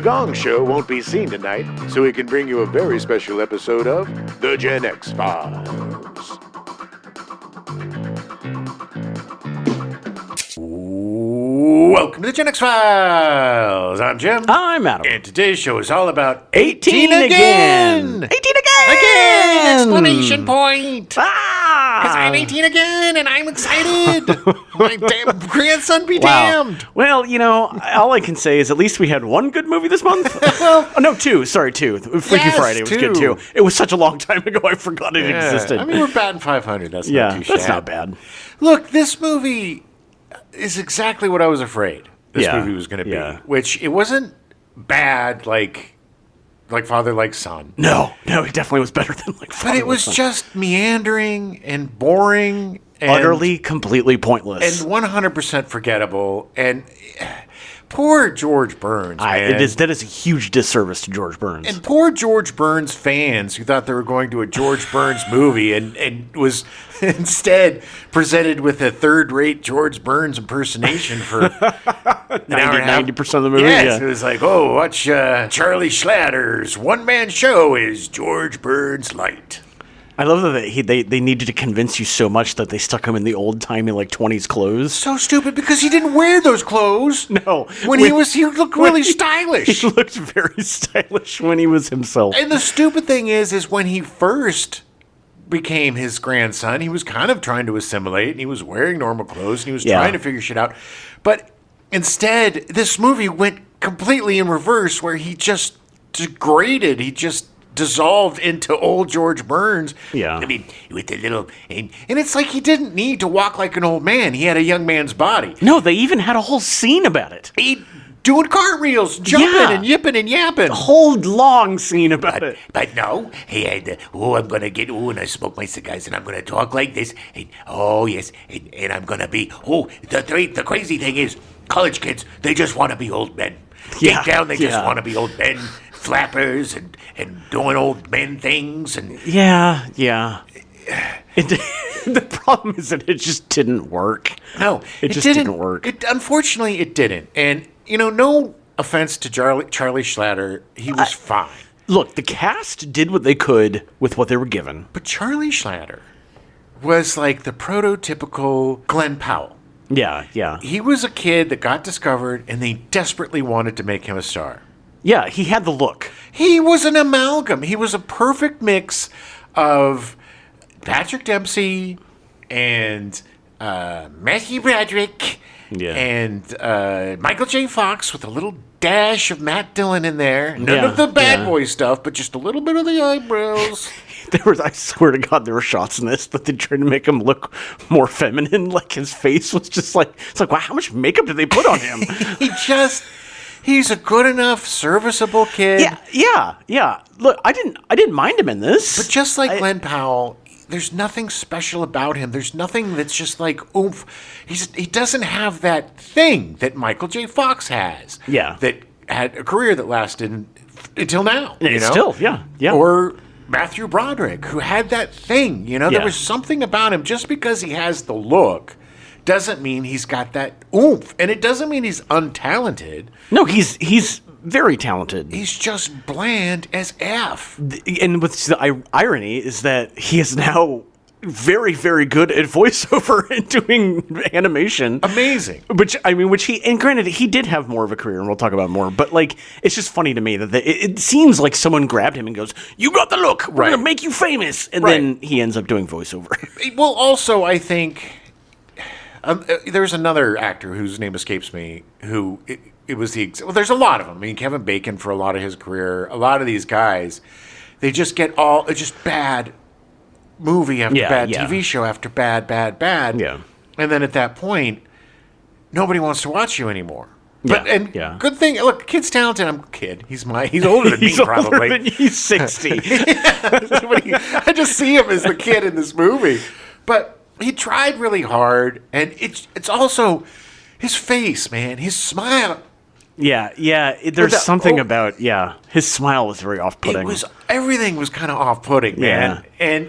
Gong Show won't be seen tonight, so we can bring you a very special episode of The Gen X Files. Welcome to The Gen X Files. I'm Jim. I'm Adam. And today's show is all about 18 again! 18 again! Exclamation point! Because Ah! I'm 18 again and I'm excited! My damn grandson be Wow. damned! Well, you know, all I can say is at least we had one good movie this month. No, two. Sorry, two. Freaky Yes, Friday was good two. too. It was such a long time ago, I forgot it existed. I mean, we're batting 500. That's not yeah, too that's shabby. not bad. Look, this movie is exactly what I was afraid this Yeah, movie was going to be. yeah. Which it wasn't bad like Father Like Son. No, it definitely was better than like. But it was just meandering and boring and utterly, completely pointless. and 100% forgettable. And poor George Burns, man. That is a huge disservice to George Burns. And poor George Burns fans who thought they were going to a George Burns movie and was instead presented with a third-rate George Burns impersonation for 90% of the movie. Yes, Yeah. it was like, oh, watch Charlie Schlatter's one-man show is George Burns Light. I love that they needed to convince you so much that they stuck him in the old-timey, like, 20s clothes. So stupid because he didn't wear those clothes. No. When he looked really stylish. He looked very stylish when he was himself. And the stupid thing is when he first became his grandson, he was kind of trying to assimilate, and he was wearing normal clothes, and he was trying to figure shit out. But instead, this movie went completely in reverse, where he just degraded. He just dissolved into old George Burns. Yeah. I mean, with the little... And it's like he didn't need to walk like an old man. He had a young man's body. No, they even had a whole scene about it. He doing cartwheels, jumping Yeah. and yipping and yapping. A whole long scene about it. But no, he had, I'm going to get, and I smoke my cigars, and I'm going to talk like this, and, yes, and I'm going to be, the crazy thing is, college kids, they just want to be old men. Yeah, Deep down, they just yeah. want to be old men, flappers, and doing old men things, and... Yeah. The problem is that it just didn't work. No, it just didn't work. Unfortunately, it didn't. And, no offense to Charlie Schlatter, he was fine. Look, the cast did what they could with what they were given. But Charlie Schlatter was like the prototypical Glenn Powell. Yeah. He was a kid that got discovered, and they desperately wanted to make him a star. Yeah, he had the look. He was an amalgam. He was a perfect mix of Patrick Dempsey and Matthew Broderick and Michael J. Fox with a little dash of Matt Dillon in there. None of the bad boy stuff, but just a little bit of the eyebrows. I swear to God, there were shots in this that they tried to make him look more feminine. Like his face was just like, it's like, wow, how much makeup did they put on him? He's a good enough, serviceable kid. Yeah. Look, I didn't mind him in this. But just like Glenn Powell, there's nothing special about him. There's nothing that's just like oomph. He doesn't have that thing that Michael J. Fox has. Yeah. That had a career that lasted until now. Still, yeah. Or Matthew Broderick, who had that thing. There Yeah. was something about him. Just because he has the look doesn't mean he's got that oomph. And it doesn't mean he's untalented. No, he's very talented. He's just bland as F. And what's the irony is that he is now very, very good at voiceover and doing animation. Amazing. Which and granted, he did have more of a career, and we'll talk about more, but like, it's just funny to me that it seems like someone grabbed him and goes, "You got the look, we're going to make you famous." And then he ends up doing voiceover. Well, also, I think there's another actor whose name escapes me who it was there's a lot of them. I mean, Kevin Bacon for a lot of his career, a lot of these guys, they just get it's just bad movie after bad TV show after bad. Yeah. And then at that point, nobody wants to watch you anymore. But good thing. Look, the kid's talented. He's older than me, probably. Older than he's 60. I just see him as the kid in this movie. But he tried really hard, and it's also his face, man. His smile. Yeah. There's something about his smile was very off-putting. Everything was kind of off-putting, man. Yeah.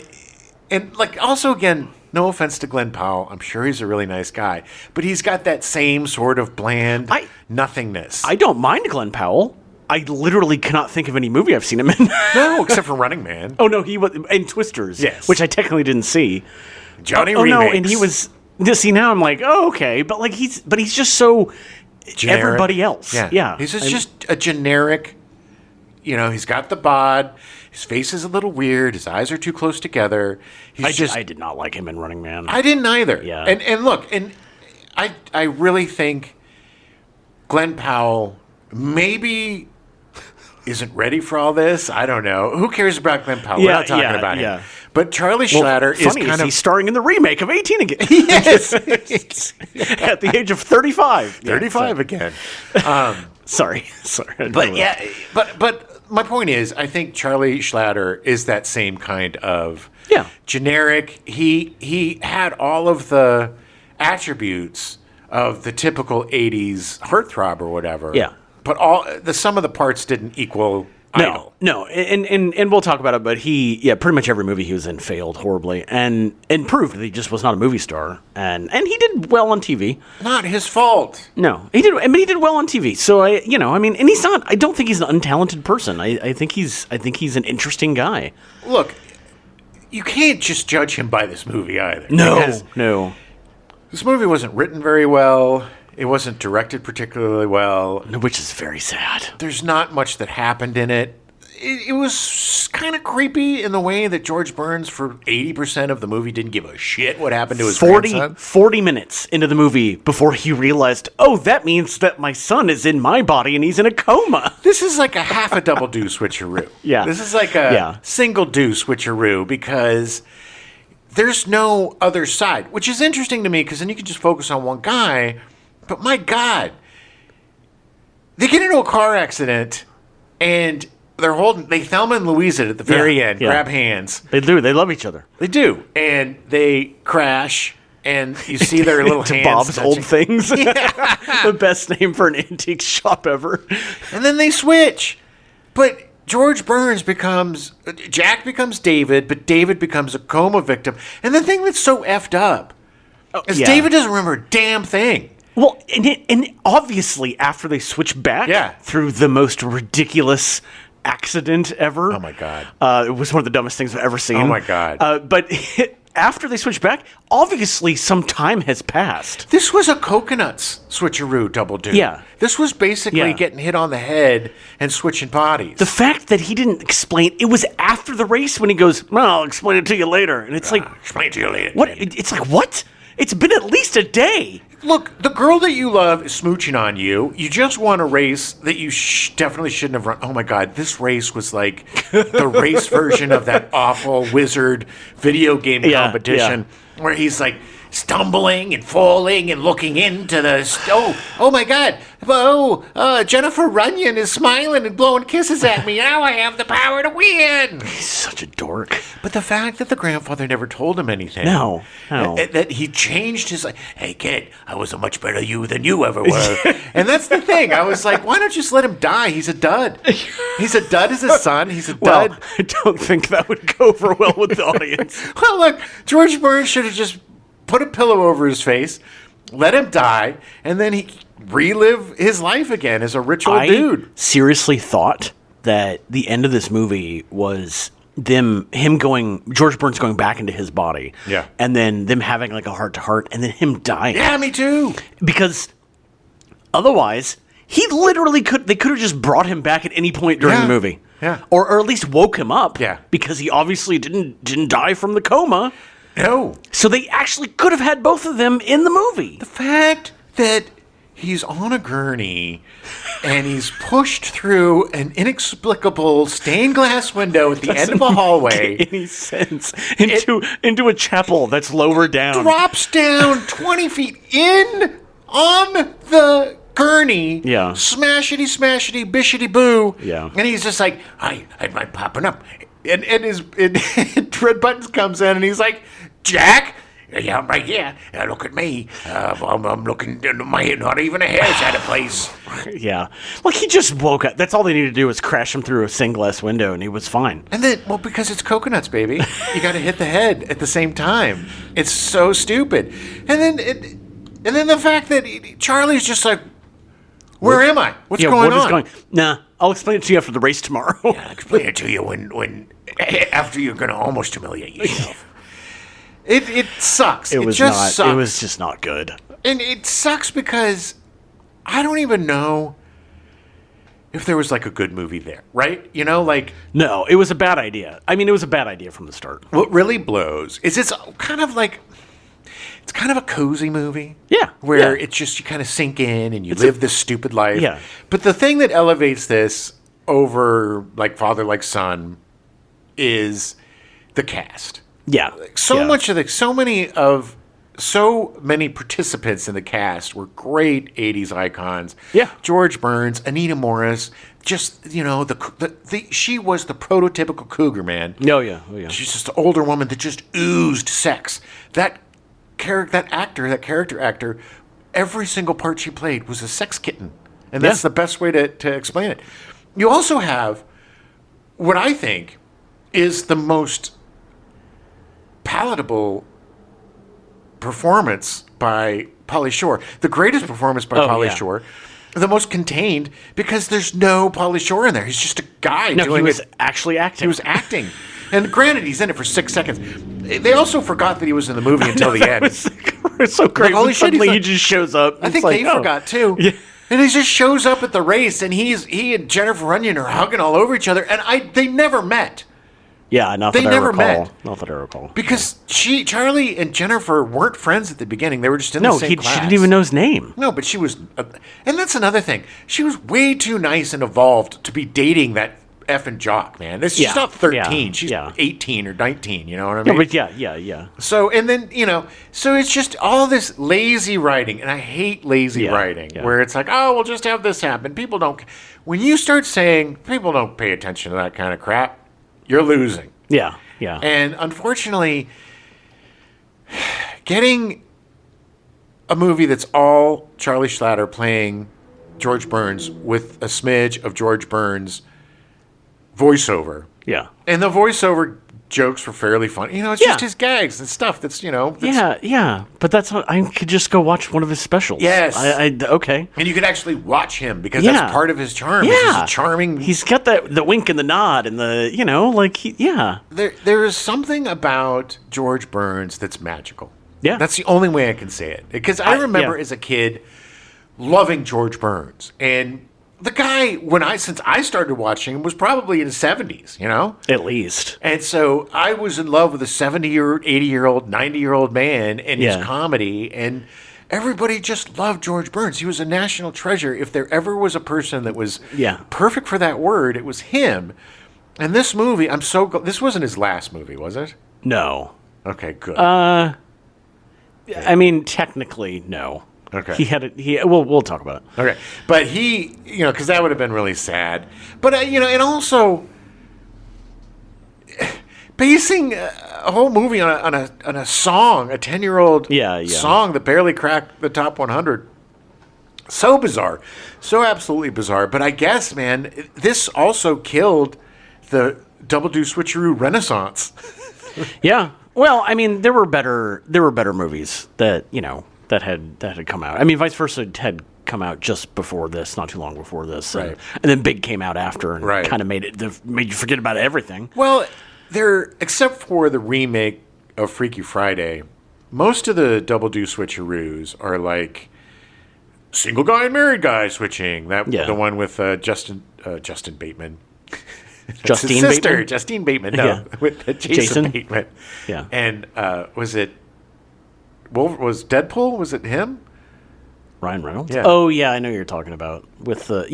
And like, also, again, no offense to Glenn Powell. I'm sure he's a really nice guy. But he's got that same sort of bland nothingness. I don't mind Glenn Powell. I literally cannot think of any movie I've seen him in. No, except for Running Man. Oh no, he was in Twisters, Yes. which I technically didn't see. Johnny Oh no, remakes. and he was. See, now I'm like, oh okay, but like he's just so Generic. everybody else. Yeah. He's just a generic. He's got the bod. His face is a little weird. His eyes are too close together. I did not like him in Running Man. I didn't either. Yeah. And look, I really think Glenn Powell maybe isn't ready for all this. I don't know. Who cares about Glenn Powell? We're not talking about him. But Charlie Schlatter is kind of... he's starring in the remake of 18 again. Yes. At the age of 35. 35 again. Sorry. But my point is, I think Charlie Schlatter is that same kind of generic. He had all of the attributes of the typical 80s heartthrob or whatever. Yeah. But the sum of the parts didn't equal Idol. No, and we'll talk about it, but pretty much every movie he was in failed horribly and proved that he just was not a movie star. And he did well on TV. Not his fault. No, he did. I mean, he did well on TV. So and he's not. I don't think he's an untalented person. I think he's an interesting guy. Look, you can't just judge him by this movie either. No. This movie wasn't written very well. It wasn't directed particularly well. Which is very sad. There's not much that happened in it. It was kind of creepy in the way that George Burns, for 80% of the movie, didn't give a shit what happened to his grandson. 40 minutes into the movie before he realized, oh, that means that my son is in my body and he's in a coma. This is like a half a Doubledoo-Switcheroo. Yeah. This is like a single do switcheroo because there's no other side, which is interesting to me because then you can just focus on one guy. But my God, they get into a car accident and they Thelma and Louise it at the very end, grab hands. They do. They love each other. They do. And they crash and you see their little hands Bob's touching. Old Things. The best name for an antique shop ever. And then they switch. But Jack becomes David, but David becomes a coma victim. And the thing that's so effed up is David doesn't remember a damn thing. Well, and obviously after they switch back through the most ridiculous accident ever. Oh, my God. It was one of the dumbest things I've ever seen. Oh, my God. But after they switch back, obviously some time has passed. This was a coconuts switcheroo Doubledoo. Yeah. This was basically getting hit on the head and switching bodies. The fact that he didn't explain, it was after the race when he goes, well, I'll explain it to you later. And it's like... Explain it to you later. What? It's like, what? It's been at least a day. Look, the girl that you love is smooching on you. You just won a race that you definitely shouldn't have run. Oh, my God. This race was like the race version of that awful Wizard video game competition where he's like stumbling and falling and looking into the... Oh, my God. Jennifer Runyon is smiling and blowing kisses at me. Now I have the power to win. He's such a dork. But the fact that the grandfather never told him anything. No. That he changed his... Hey, kid, I was a much better you than you ever were. And that's the thing. I was like, why don't you just let him die? He's a dud. He's a dud as his son. He's a dud. Well, I don't think that would go over well with the audience. Well, look, George Burns should have just put a pillow over his face, let him die, and then he relive his life again as a rich old dude. I seriously thought that the end of this movie was George Burns going back into his body. Yeah. And then them having like a heart-to-heart, and then him dying. Yeah, me too. Because otherwise, they could have just brought him back at any point during the movie. Yeah. Or at least woke him up. Yeah. Because he obviously didn't die from the coma. No. So they actually could have had both of them in the movie. The fact that he's on a gurney and he's pushed through an inexplicable stained glass window at the end of a hallway. Make any sense into a chapel that's lower down. Drops down 20 feet in on the gurney. Yeah. Smashity, smashity, bishity boo. Yeah. And he's just like, I'm popping up. And Red Buttons comes in and he's like, Jack? Yeah, I'm right here. Look at me. I'm looking, not even a hair's out of place. Yeah. Like, he just woke up. That's all they needed to do was crash him through a stained glass window, and he was fine. And then, because it's coconuts, baby. You got to hit the head at the same time. It's so stupid. And then the fact that Charlie's just like, where am I? What's going on? Nah, I'll explain it to you after the race tomorrow. I'll explain it to you when after you're going to almost humiliate yourself. It sucks. It just sucks. It was just not good. And it sucks because I don't even know if there was like a good movie there, right? You know, like... No, it was a bad idea. I mean, it was a bad idea from the start. What really blows is it's kind of like... It's kind of a cozy movie. Yeah. Where it's just, you kind of sink in and you live this stupid life. Yeah. But the thing that elevates this over like Father Like Son is the cast. Yeah. So many participants in the cast were great 80s icons. Yeah. George Burns, Anita Morris, just, you know, she was the prototypical cougar, man. Oh, yeah. She's just an older woman that just oozed sex. That character actor, every single part she played was a sex kitten. And that's the best way to explain it. You also have what I think is the most palatable performance by Pauly Shore. The greatest performance by Pauly Shore. The most contained, because there's no Pauly Shore in there. He's just a guy doing it. He was actually acting. He was acting. And granted, he's in it for 6 seconds. They also forgot that he was in the movie until the end. It's so great. Like, holy shit, suddenly he just shows up. I think they forgot, too. Yeah. And he just shows up at the race, and he and Jennifer Runyon are hugging all over each other, and they never met. Yeah, not that I recall. Not that I recall. Because Charlie and Jennifer weren't friends at the beginning. They were just in the same class. She didn't even know his name. No, but she was... and that's another thing. She was way too nice and evolved to be dating that effing jock, man. She's not 13. She's 18 or 19, you know what I mean? No, but yeah. So, and then, you know... So it's just all this lazy writing, and I hate lazy writing, where it's like, oh, we'll just have this happen. People don't... When you start saying, people don't pay attention to that kind of crap, you're losing. Yeah. And unfortunately, getting a movie that's all Charlie Schlatter playing George Burns with a smidge of George Burns voiceover. Yeah. And the voiceover jokes were fairly funny. You know, it's just his gags and stuff that's, you know... Yeah. But that's what... I could just go watch one of his specials. Yes. Okay. And you could actually watch him, because that's part of his charm. Yeah. He's a charming... He's got the wink and the nod and the, you know, like, There is something about George Burns that's magical. Yeah. That's the only way I can say it. Because I remember as a kid loving George Burns. And the guy, since I started watching him, was probably in his 70s, you know? At least. And so I was in love with a 70-year, 80-year-old, 90-year-old man and his comedy. And everybody just loved George Burns. He was a national treasure. If there ever was a person that was perfect for that word, it was him. And this movie, this wasn't his last movie, was it? No. Okay, good. I mean, technically, no. Okay. We'll talk about it. Okay. But he, you know, because that would have been really sad. But, you know, and also basing a whole movie on a song, a 10-year-old song that barely cracked the top 100. So bizarre. So absolutely bizarre. But I guess, man, this also killed the Doubledoo-Switcheroo renaissance. Yeah. Well, I mean, there were better movies that, you know, that had come out. I mean, Vice Versa had come out just before this, not too long before this, and then Big came out after, and kind of made you forget about everything. Well, except for the remake of Freaky Friday, most of the Doubledoo-Switcheroos are like single guy and married guy switching. The one with Justin Bateman. Justine his sister, Bateman? Justine Bateman. No, with Jason Bateman. Yeah, and was it? Was Deadpool? Was it him? Ryan Reynolds? Yeah. Oh, yeah, I know who you're talking about. With the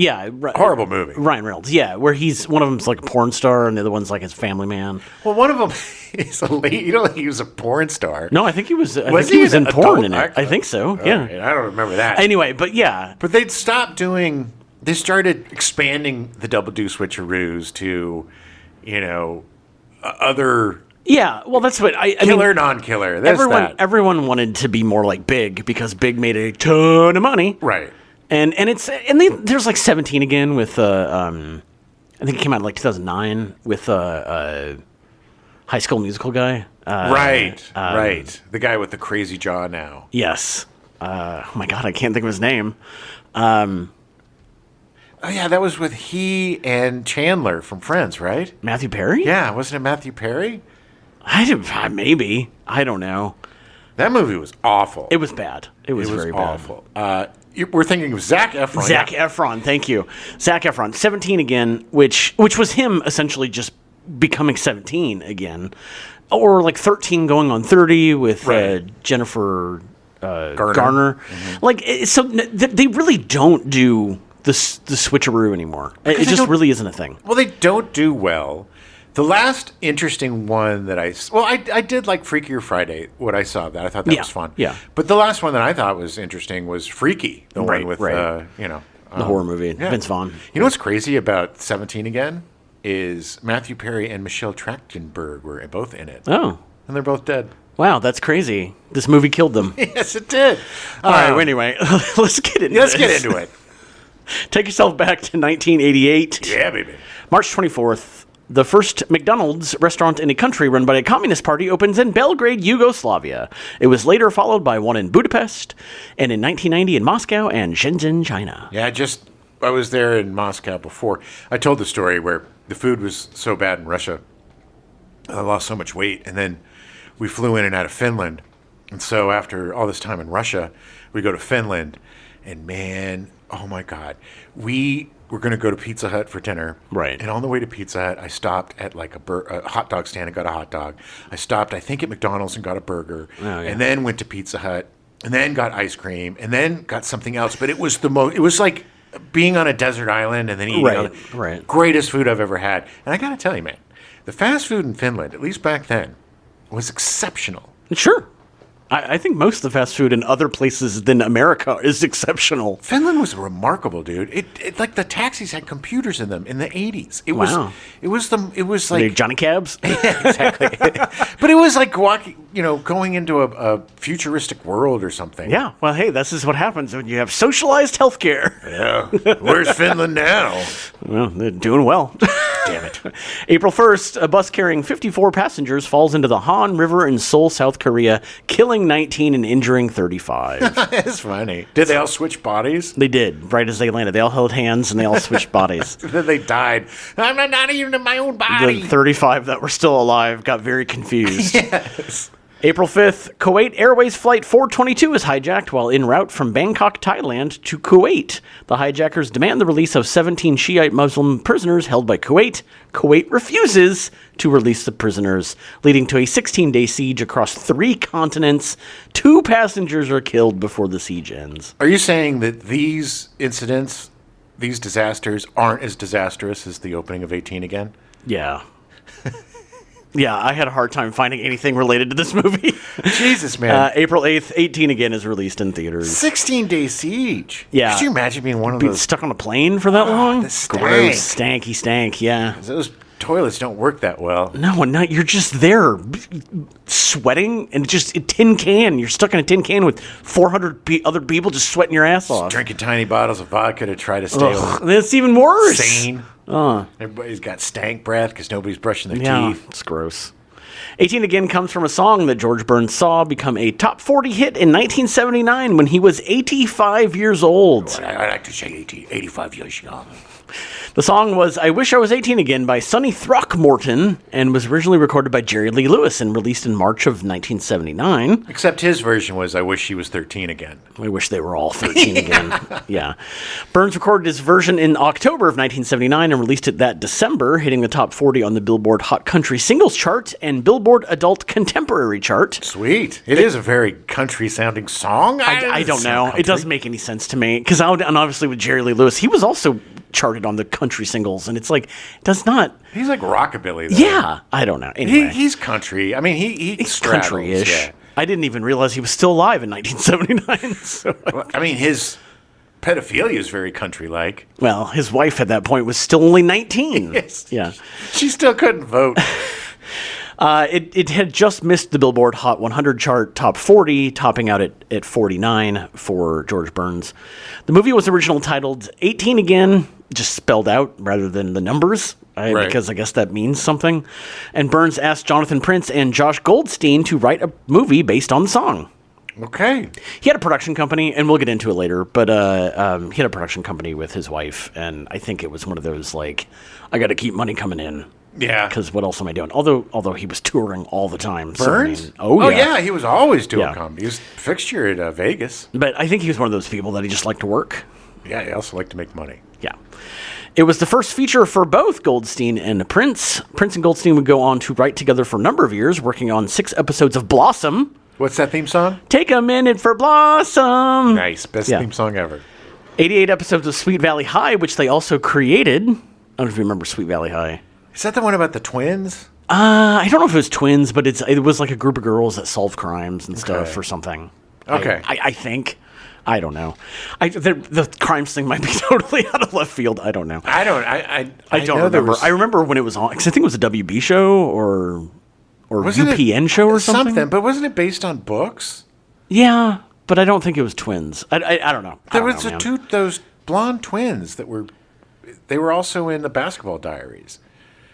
horrible movie. Ryan Reynolds, yeah, where one of them's like a porn star and the other one's like his family man. Well, one of them is a lady. You don't think he was a porn star? No, I think he was. I think he was in porn in it. I think so. Yeah, right, I don't remember that. Anyway, but yeah, but they'd stopped doing. They started expanding the Doubledoo-Switcheroos to, you know, other. Yeah, well, that's what I mean. Killer, non-killer. Everyone wanted to be more like Big because Big made a ton of money, right? And there's like 17 again with I think it came out in like 2009 with High School Musical guy. Right. The guy with the crazy jaw now. Yes. Oh my God, I can't think of his name. Oh, yeah, that was with he and Chandler from Friends, right? Matthew Perry? Yeah, wasn't it Matthew Perry? Maybe. I don't know. That movie was awful. It was bad. It was very awful. We're thinking of Zac Efron. Zac Efron, thank you. Zac Efron, 17 again, which was him essentially just becoming 17 again. Or like 13 going on 30 with Jennifer Garner. Mm-hmm. Like, so they really don't do the switcheroo anymore. It just really isn't a thing. Well, they don't do well. The last interesting one that I did like Freakier Friday, what I saw that. I thought that was fun. Yeah. But the last one that I thought was interesting was Freaky, the one with, the horror movie, Vince Vaughn. You know what's crazy about 17 again is Matthew Perry and Michelle Trachtenberg were both in it. Oh. And they're both dead. Wow, that's crazy. This movie killed them. Yes, it did. All right, anyway, let's get into it. Take yourself back to 1988. Yeah, baby. March 24th. The first McDonald's restaurant in a country run by a communist party opens in Belgrade, Yugoslavia. It was later followed by one in Budapest, and in 1990 in Moscow and Shenzhen, China. Yeah, I was there in Moscow before. I told the story where the food was so bad in Russia. I lost so much weight, and then we flew in and out of Finland. And so after all this time in Russia, we go to Finland, and man, oh my God, we're going to go to Pizza Hut for dinner. Right. And on the way to Pizza Hut, I stopped at like a hot dog stand and got a hot dog. I stopped, I think, at McDonald's and got a burger. Oh, yeah. And then went to Pizza Hut and then got ice cream and then got something else. But it was it was like being on a desert island and then eating the greatest food I've ever had. And I got to tell you, man, the fast food in Finland, at least back then, was exceptional. Sure. I think most of the fast food in other places than America is exceptional. Finland was remarkable, dude. It like the taxis had computers in them in the 80s. It was like Johnny Cabs. Yeah, exactly. But it was like going into a futuristic world or something. Yeah. Well, hey, this is what happens when you have socialized healthcare. Yeah. Where's Finland now? Well, they're doing well. Damn it. April 1st, a bus carrying 54 passengers falls into the Han River in Seoul, South Korea, killing 19 and injuring 35. That's funny. Did they all switch bodies? They did, right as they landed. They all held hands and they all switched bodies. Then they died. I'm not even in my own body. The 35 that were still alive got very confused. Yes. April 5th, Kuwait Airways Flight 422 is hijacked while en route from Bangkok, Thailand to Kuwait. The hijackers demand the release of 17 Shiite Muslim prisoners held by Kuwait. Kuwait refuses to release the prisoners, leading to a 16-day siege across 3 continents. 2 passengers are killed before the siege ends. Are you saying that these incidents, these disasters, aren't as disastrous as the opening of 18 again? Yeah. Yeah, I had a hard time finding anything related to this movie. Jesus, man. April 8th, 18 again is released in theaters. 16-day siege. Yeah. Could you imagine being one of those? Stuck on a plane for that long? The stank. Gross, stanky stank, yeah. Those toilets don't work that well. No, you're just there sweating and just a tin can. You're stuck in a tin can with 400 other people just sweating your ass off. Drinking tiny bottles of vodka to try to stay That's even worse. Sane. Everybody's got stank breath because nobody's brushing their teeth. It's gross. 18 again comes from a song that George Burns saw become a top 40 hit in 1979 when he was 85 years old. I like to say 85 years young. The song was I Wish I Was 18 Again by Sonny Throckmorton and was originally recorded by Jerry Lee Lewis and released in March of 1979. Except his version was I Wish She Was 13 Again. I wish they were all 13 again. Yeah. Burns recorded his version in October of 1979 and released it that December, hitting the top 40 on the Billboard Hot Country Singles Chart and Billboard Adult Contemporary Chart. Sweet. It is a very country-sounding song. I don't know. It doesn't make any sense to me. Because obviously with Jerry Lee Lewis, he was also charted on the country singles, and it's like, it does not... He's like rockabilly, though. Yeah. I don't know. Anyway. He's country. I mean, he's country-ish. Yeah. I didn't even realize he was still alive in 1979. So. Well, I mean, his pedophilia is very country-like. Well, his wife at that point was still only 19. Yes. Yeah. She still couldn't vote. It had just missed the Billboard Hot 100 chart top 40, topping out at 49 for George Burns. The movie was originally titled 18 Again, just spelled out rather than the numbers, right. Because I guess that means something. And Burns asked Jonathan Prince and Josh Goldstein to write a movie based on the song. Okay. He had a production company, and we'll get into it later, but he had a production company with his wife, and I think it was one of those, like, I got to keep money coming in. Yeah. Because what else am I doing? Although he was touring all the time. Burns? So, I mean, yeah, he was always doing comedy. He was a fixture at Vegas. But I think he was one of those people that he just liked to work. Yeah, he also liked to make money. Yeah. It was the first feature for both Goldstein and Prince. Prince and Goldstein would go on to write together for a number of years, working on 6 episodes of Blossom. What's that theme song? Take a minute for Blossom. Nice. Best theme song ever. 88 episodes of Sweet Valley High, which they also created. I don't know if you remember Sweet Valley High. Is that the one about the twins? I don't know if it was twins, but it was like a group of girls that solve crimes and stuff or something. Okay. I think. I don't know. The crimes thing might be totally out of left field. I don't know. I don't remember. I remember when it was on, because I think it was a WB show or UPN show or something. But wasn't it based on books? Yeah, but I don't think it was twins. I don't know. There was those blonde twins they were also in the Basketball Diaries.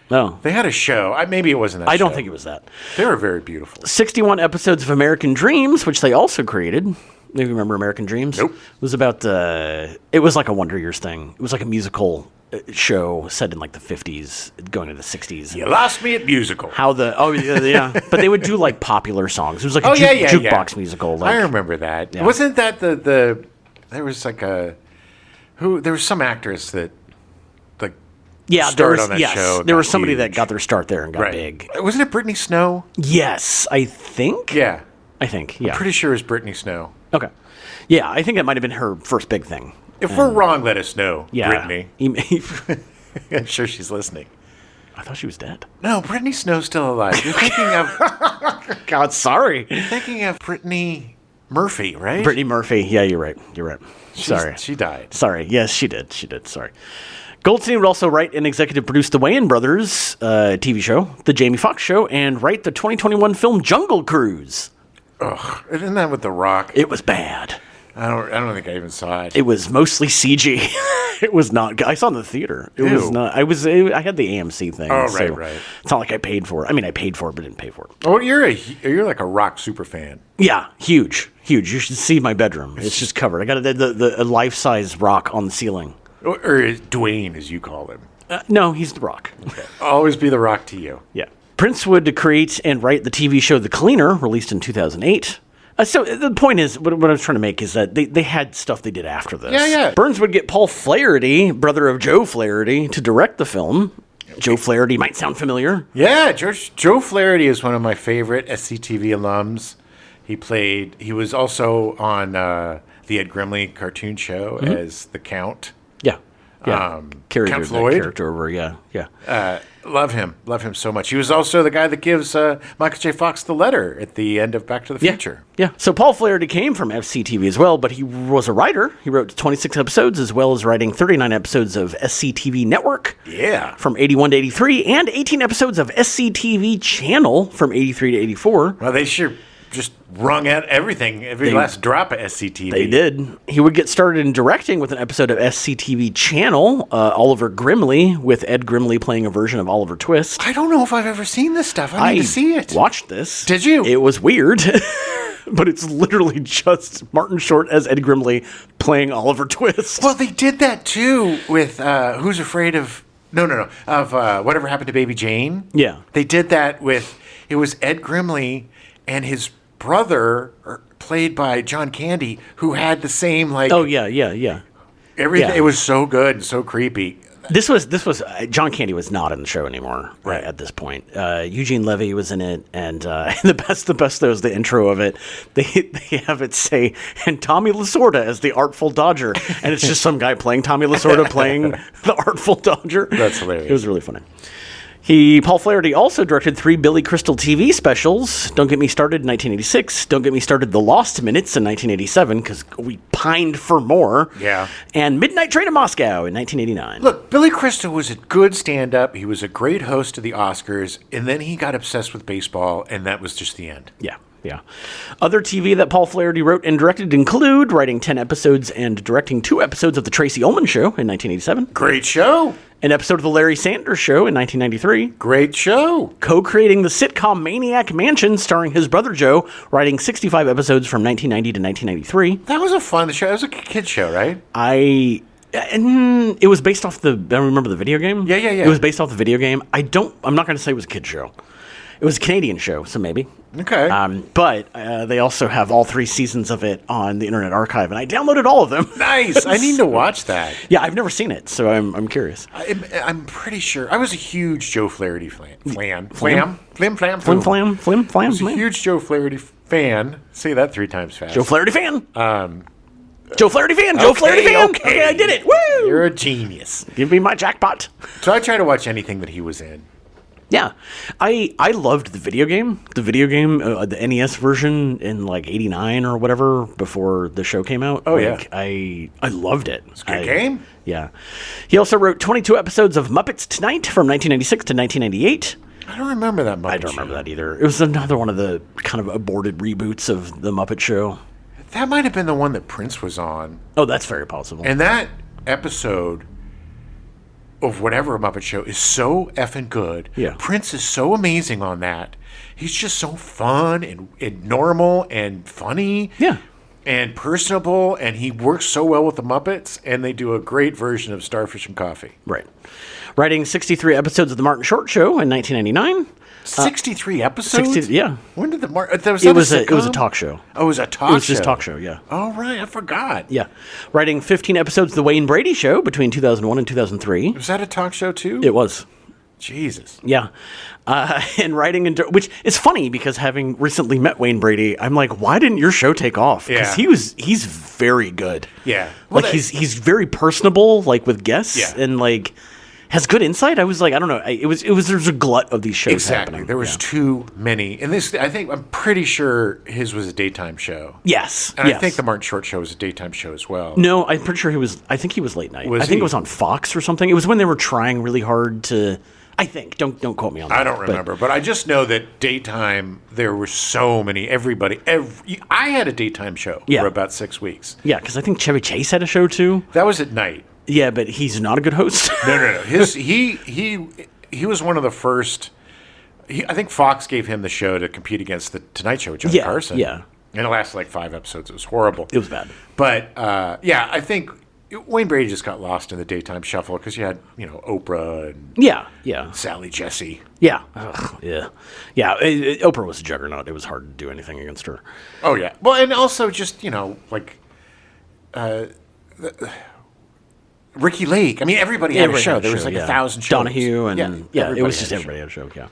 No. They had a show. Maybe it wasn't that show. I don't think it was that. They were very beautiful. 61 episodes of American Dreams, which they also created. Maybe you remember American Dreams? Nope. It was about, it was like a Wonder Years thing. It was like a musical show set in like the 50s, going to the 60s. You lost me at musical. Yeah. But they would do like popular songs. It was like a jukebox musical. Like, I remember that. Yeah. Wasn't that there was like there was some actress that started on that show. There was somebody that got their start there and got big. Wasn't it Brittany Snow? Yes, I think. Yeah. I think, yeah. I'm pretty sure it was Brittany Snow. Okay. Yeah, I think that might have been her first big thing. If we're wrong, let us know, yeah. Brittany. I'm sure she's listening. I thought she was dead. No, Brittany Snow's still alive. You're thinking of... God, sorry. You're thinking of Brittany Murphy, right? Brittany Murphy. Yeah, you're right. Sorry. She died. Sorry. Yes, she did. Sorry. Goldstein would also write and executive produce the Wayans Brothers TV show, The Jamie Foxx Show, and write the 2021 film Jungle Cruise. Ugh, isn't that with The Rock? It was bad. I don't think I even saw it. It was mostly CG. It was not good. I saw it in the theater. It was not. I had the AMC thing. Oh, right. It's not like I paid for it. I mean, I paid for it, but didn't pay for it. Oh, you're like a Rock super fan. Yeah, huge. You should see my bedroom. It's just covered. I got the life-size Rock on the ceiling. Or Dwayne, as you call him. No, he's The Rock. Okay. Always be The Rock to you. Yeah. Prince would create and write the TV show The Cleaner, released in 2008. So the point is, what I was trying to make is that they had stuff they did after this. Yeah. Burns would get Paul Flaherty, brother of Joe Flaherty, to direct the film. Joe Flaherty might sound familiar. Yeah, Joe Flaherty is one of my favorite SCTV alums. He was also on the Ed Grimley cartoon show as the Count. Yeah. Carried Count that Floyd. character over, yeah. Love him so much. He was also the guy that gives Michael J. Fox the letter at the end of Back to the Future. Yeah. So Paul Flaherty came from SCTV as well, but he was a writer. He wrote 26 episodes as well as writing 39 episodes of SCTV Network. Yeah. From 81 to 83 and 18 episodes of SCTV Channel from 83 to 84. Well, they sure just wrung out everything, every last drop of SCTV. They did. He would get started in directing with an episode of SCTV Channel, Oliver Grimley, with Ed Grimley playing a version of Oliver Twist. I don't know if I've ever seen this stuff. I need to see it. Watched this. Did you? It was weird, but it's literally just Martin Short as Ed Grimley playing Oliver Twist. Well, they did that too with Who's Afraid of... No. Of Whatever Happened to Baby Jane. Yeah. They did that with... It was Ed Grimley and his brother, played by John Candy, who had the same Oh yeah. everything. Yeah. It was so good and so creepy. This was John Candy was not in the show anymore right at this point. Eugene Levy was in it, and the best though is the intro of it. They have it say, and Tommy Lasorda as the Artful Dodger, and it's just some guy playing Tommy Lasorda playing the Artful Dodger. That's hilarious. It was really funny. Paul Flaherty also directed 3 Billy Crystal TV specials. Don't Get Me Started in 1986. Don't Get Me Started The Lost Minutes in 1987, because we pined for more. Yeah. And Midnight Train to Moscow in 1989. Look, Billy Crystal was a good stand-up. He was a great host of the Oscars, and then he got obsessed with baseball, and that was just the end. Yeah. yeah. Other TV that Paul Flaherty wrote and directed include writing 10 episodes and directing 2 episodes of The Tracy Ullman Show in 1987. Great show. An episode of The Larry Sanders Show in 1993. Great show. Co-creating the sitcom Maniac Mansion starring his brother Joe, writing 65 episodes from 1990 to 1993. That was a fun show. It was a kid show, right? It was based off I remember the video game? Yeah. It was based off the video game. I'm not going to say it was a kid show. It was a Canadian show, so maybe. Okay. But they also have all 3 seasons of it on the Internet Archive, and I downloaded all of them. Nice. I need to watch that. Yeah, I've never seen it, so I'm curious. I'm pretty sure. I was a huge Joe Flaherty fan. Flim? Flam. I I was a huge Joe Flaherty fan. Say that 3 times fast. Joe Flaherty fan. Joe Flaherty fan. Joe Flaherty fan. Okay, I did it. Woo! You're a genius. Give me my jackpot. So I try to watch anything that he was in. Yeah, I loved the video game. The NES version in like '89 or whatever before the show came out. Oh yeah, I loved it. It's a good game. Yeah, he also wrote 22 episodes of Muppets Tonight from 1996 to 1998. I don't remember that Muppet I don't remember that either. It was another one of the kind of aborted reboots of the Muppet Show. That might have been the one that Prince was on. Oh, that's very possible. And that episode of whatever Muppet Show is so effing good. Yeah. Prince is so amazing on that. He's just so fun and normal and funny. Yeah. And personable, and he works so well with the Muppets, and they do a great version of Starfish and Coffee. Right. Writing 63 episodes of The Martin Short Show in 1999. 63 episodes? Yeah. When did the It was a talk show. Oh, it was a talk show? It was just talk show, yeah. Oh, right. I forgot. Yeah. Writing 15 episodes of The Wayne Brady Show between 2001 and 2003. Was that a talk show, too? It was. Jesus. Yeah. And writing, which is funny because having recently met Wayne Brady, I'm like, why didn't your show take off? Because he's very good. Yeah. Well, he's very personable, like with guests, and like has good insight. I was like, I don't know. There's a glut of these shows happening. There was too many. And I'm pretty sure his was a daytime show. Yes. And I think the Martin Short Show was a daytime show as well. No, I'm pretty sure I think he was late night. I think it was on Fox or something. It was when they were trying really hard to, I think. Don't quote me on that. I don't remember. But I just know that daytime, there were so many. I had a daytime show for about 6 weeks. Yeah, because I think Chevy Chase had a show too. That was at night. Yeah, but he's not a good host. No. He was one of the first. I think Fox gave him the show to compete against the Tonight Show with Johnny Carson. Yeah. And it lasted like 5 episodes. It was horrible. It was bad. But I think Wayne Brady just got lost in the daytime shuffle because you had Oprah and Sally Jesse. Yeah. Yeah. Oprah was a juggernaut. It was hard to do anything against her. Oh yeah. Well, and also just Ricky Lake. I mean, everybody had a show. There was like 1,000 shows. Donahue and it was just everybody had a show. Yeah.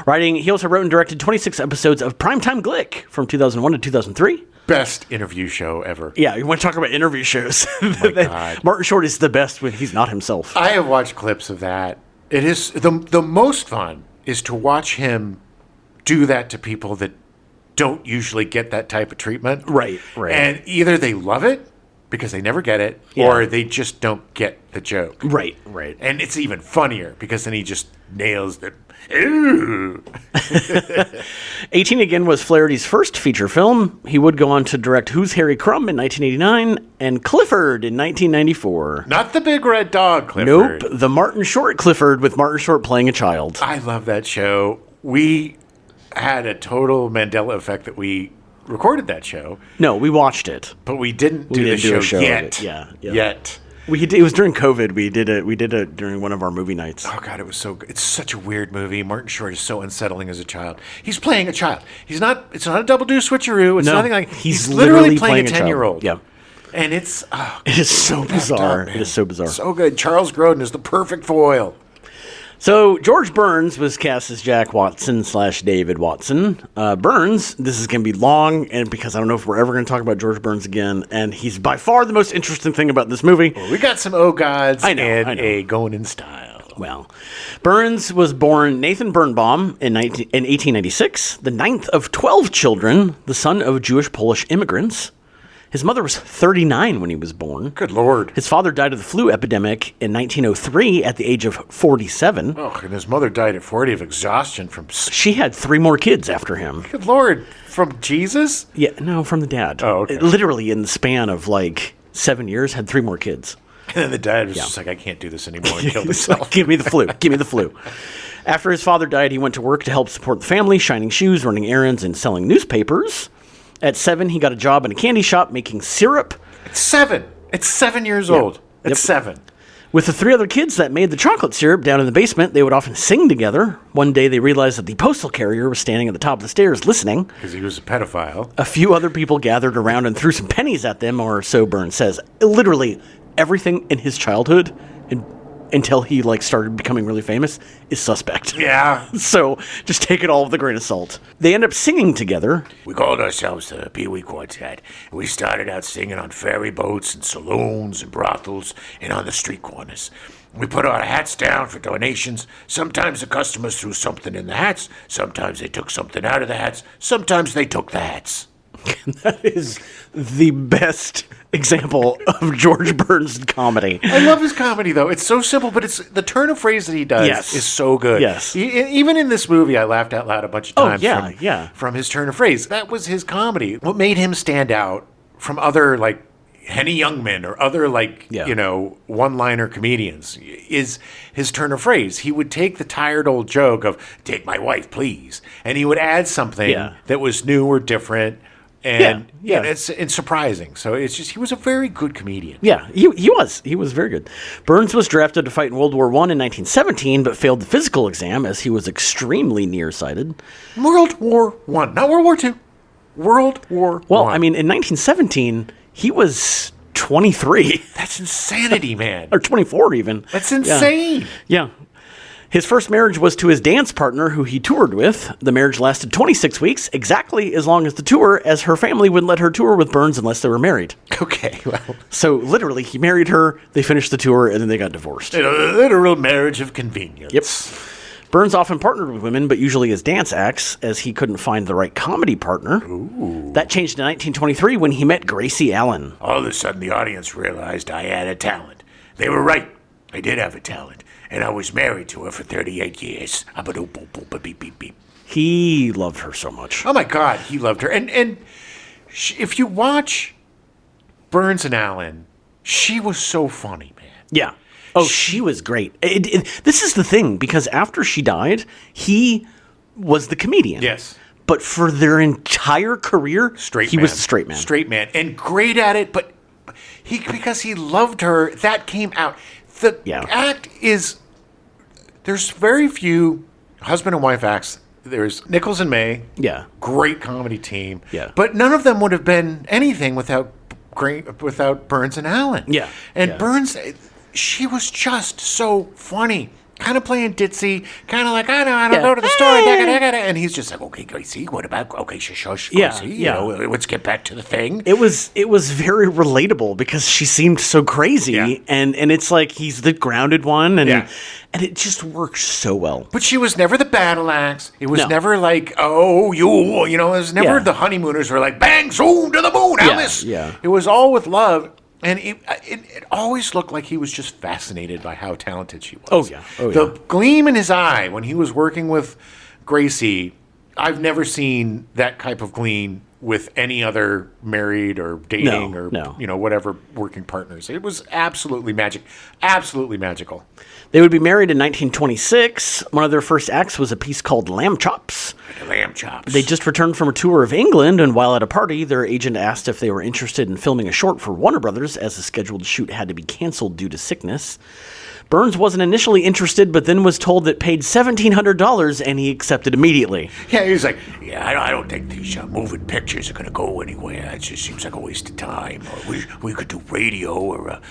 Writing, he also wrote and directed 26 episodes of Primetime Glick from 2001 to 2003. Best interview show ever. Yeah, you want to talk about interview shows? Oh my God. Martin Short is the best when he's not himself. I have watched clips of that. It is the most fun is to watch him do that to people that don't usually get that type of treatment. Right. And either they love it because they never get it, or they just don't get the joke. Right. And it's even funnier because then he just nails the. Ooh. 18 Again was Flaherty's first feature film. He would go on to direct Who's Harry Crumb in 1989 and Clifford in 1994. Not the big red dog Clifford. Nope, the Martin Short Clifford with Martin Short playing a child. I love that show. We had a total Mandela effect that we recorded that show. No, we watched it, but we didn't do the show yet. Yet. It was during COVID. We did it during one of our movie nights. Oh God, it was so good. It's such a weird movie. Martin Short is so unsettling as a child. He's playing a child. It's not a Doubledoo-Switcheroo. It's nothing like. He's literally playing a 10-year-old. Yeah. And it is so bizarre. It is so bizarre. So good. Charles Grodin is the perfect foil. So George Burns was cast as Jack Watson / David Watson. Burns, this is going to be long, and because I don't know if we're ever going to talk about George Burns again, and he's by far the most interesting thing about this movie. Well, we got some gods and a going in style. Well, Burns was born Nathan Birnbaum in 1896, the ninth of 12 children, the son of Jewish-Polish immigrants. His mother was 39 when he was born. Good Lord. His father died of the flu epidemic in 1903 at the age of 47. Oh, and his mother died at 40 of exhaustion from... She had 3 more kids after him. Good Lord. From Jesus? Yeah, no, from the dad. Oh, okay. Literally in the span of 7 years, had 3 more kids. And then the dad was just like, I can't do this anymore, and killed himself. Give me the flu. Give me the flu. After his father died, he went to work to help support the family, shining shoes, running errands, and selling newspapers. At 7, he got a job in a candy shop making syrup. It's 7. It's 7 years old. It's 7. With the 3 other kids that made the chocolate syrup down in the basement, they would often sing together. One day, they realized that the postal carrier was standing at the top of the stairs listening. Because he was a pedophile. A few other people gathered around and threw some pennies at them, or so Burns says. Literally, everything in his childhood, until he started becoming really famous, is suspect. Yeah. So just take it all with a grain of salt. They end up singing together. We called ourselves the Pee Wee Quartet. We started out singing on ferry boats and saloons and brothels and on the street corners. We put our hats down for donations. Sometimes the customers threw something in the hats. Sometimes they took something out of the hats. Sometimes they took the hats. That is the best example of George Burns' comedy. I love his comedy, though. It's so simple, but it's the turn of phrase that he does is so good. Yes. Even in this movie, I laughed out loud a bunch of times from his turn of phrase. That was his comedy. What made him stand out from other, Henny Youngman or other, one-liner comedians is his turn of phrase. He would take the tired old joke of, take my wife, please, and he would add something that was new or different. And it's surprising. So it's just, he was a very good comedian. Yeah, he was. He was very good. Burns was drafted to fight in World War I in 1917, but failed the physical exam as he was extremely nearsighted. World War I, not World War II. World War I. Well, I mean, in 1917, he was 23. That's insanity, man. Or 24 even. That's insane. Yeah. His first marriage was to his dance partner, who he toured with. The marriage lasted 26 weeks, exactly as long as the tour, as her family wouldn't let her tour with Burns unless they were married. Okay, well. So, literally, he married her, they finished the tour, and then they got divorced. A literal marriage of convenience. Yep. Burns often partnered with women, but usually as dance acts, as he couldn't find the right comedy partner. Ooh. That changed in 1923 when he met Gracie Allen. All of a sudden, the audience realized I had a talent. They were right. I did have a talent. And I was married to her for 38 years. He loved her so much. Oh, my God. He loved her. And if you watch Burns and Allen, she was so funny, man. Yeah. Oh, she was great. This is the thing, because after she died, he was the comedian. Yes. But for their entire career, he was the straight man. Straight man. And great at it, but because he loved her, that came out. The act is, there's very few husband and wife acts. There's Nichols and May. Yeah. Great comedy team. Yeah. But none of them would have been anything without Burns and Allen. Yeah. And Burns, she was just so funny. Kind of playing ditzy, kind of like, I don't go to the store, and he's just like, okay, Gracie, what about, okay, shush, Gracie, you know, let's get back to the thing. It was very relatable because she seemed so crazy, and it's like he's the grounded one, and it just worked so well. But she was never the battle axe. It was never like, oh, you know, it was never the honeymooners were like, bang, zoom to the moon, Alice. Yeah. It was all with love. And it always looked like he was just fascinated by how talented she was. Oh, yeah. The gleam in his eye when he was working with Gracie, I've never seen that type of gleam with any other married or dating or you know, whatever working partners. It was absolutely magical. They would be married in 1926. One of their first acts was a piece called Lamb Chops. Lamb Chops. They just returned from a tour of England, and while at a party, their agent asked if they were interested in filming a short for Warner Brothers, as the scheduled shoot had to be canceled due to sickness. Burns wasn't initially interested, but then was told that paid $1,700, and he accepted immediately. Yeah, he was like, I don't think these moving pictures are going to go anywhere. It just seems like a waste of time. Or we could do radio, or,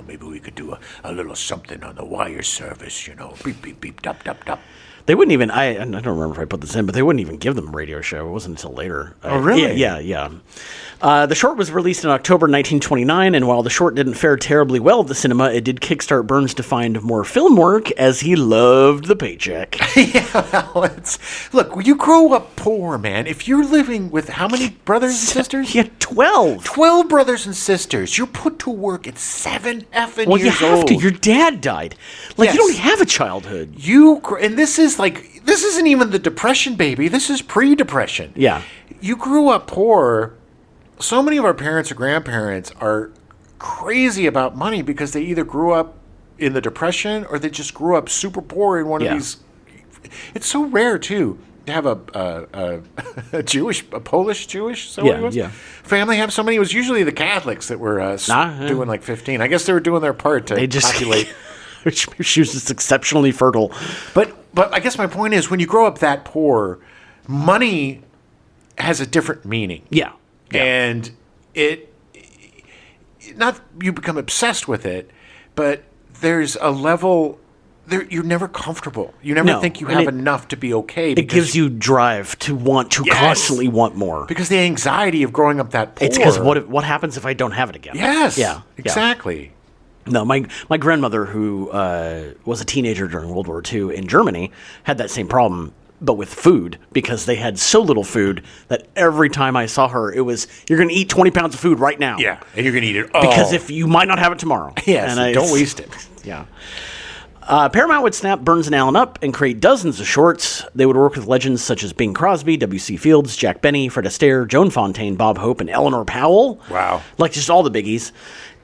maybe we could do a little something on the wire service, you know, beep, beep, beep, dop, dop, dop. They wouldn't even, I don't remember if I put this in, but they wouldn't even give them a radio show. It wasn't until later. Oh, really? Yeah. The short was released in October 1929, and while the short didn't fare terribly well at the cinema, it did kickstart Burns to find more film work, as he loved the paycheck. Yeah, well, look, you grow up poor, man. If you're living with how many brothers and sisters? He had 12. 12 brothers and sisters. You're put to work at 7 effing years old. Well, you have to. Your dad died. Like, Yes. you don't have a childhood. And this isn't even the Depression, baby. This is pre-Depression. Yeah. You grew up poor. So many of our parents or grandparents are crazy about money because they either grew up in the Depression or they just grew up super poor in one of these. It's so rare, too, to have a Polish Jewish family have somebody. It was usually the Catholics that were doing like 15. I guess they were doing their part to populate. She was just exceptionally fertile. But I guess my point is, when you grow up that poor, money has a different meaning. Yeah. And you become obsessed with it, but there's a level there. You're never comfortable. You never think you have enough to be okay. It gives you drive to want to constantly want more. Because the anxiety of growing up that poor. It's because what happens if I don't have it again? Yes. Yeah. Exactly. No, my grandmother, who was a teenager during World War II in Germany, had that same problem, but with food, because they had so little food that every time I saw her, it was, you're going to eat 20 pounds of food right now. Yeah, and you're going to eat it all. Because if you might not have it tomorrow. Yes, and don't waste it. Yeah. Paramount would snap Burns and Allen up and create dozens of shorts. They would work with legends such as Bing Crosby, W.C. Fields, Jack Benny, Fred Astaire, Joan Fontaine, Bob Hope, and Eleanor Powell. Wow. Like just all the biggies.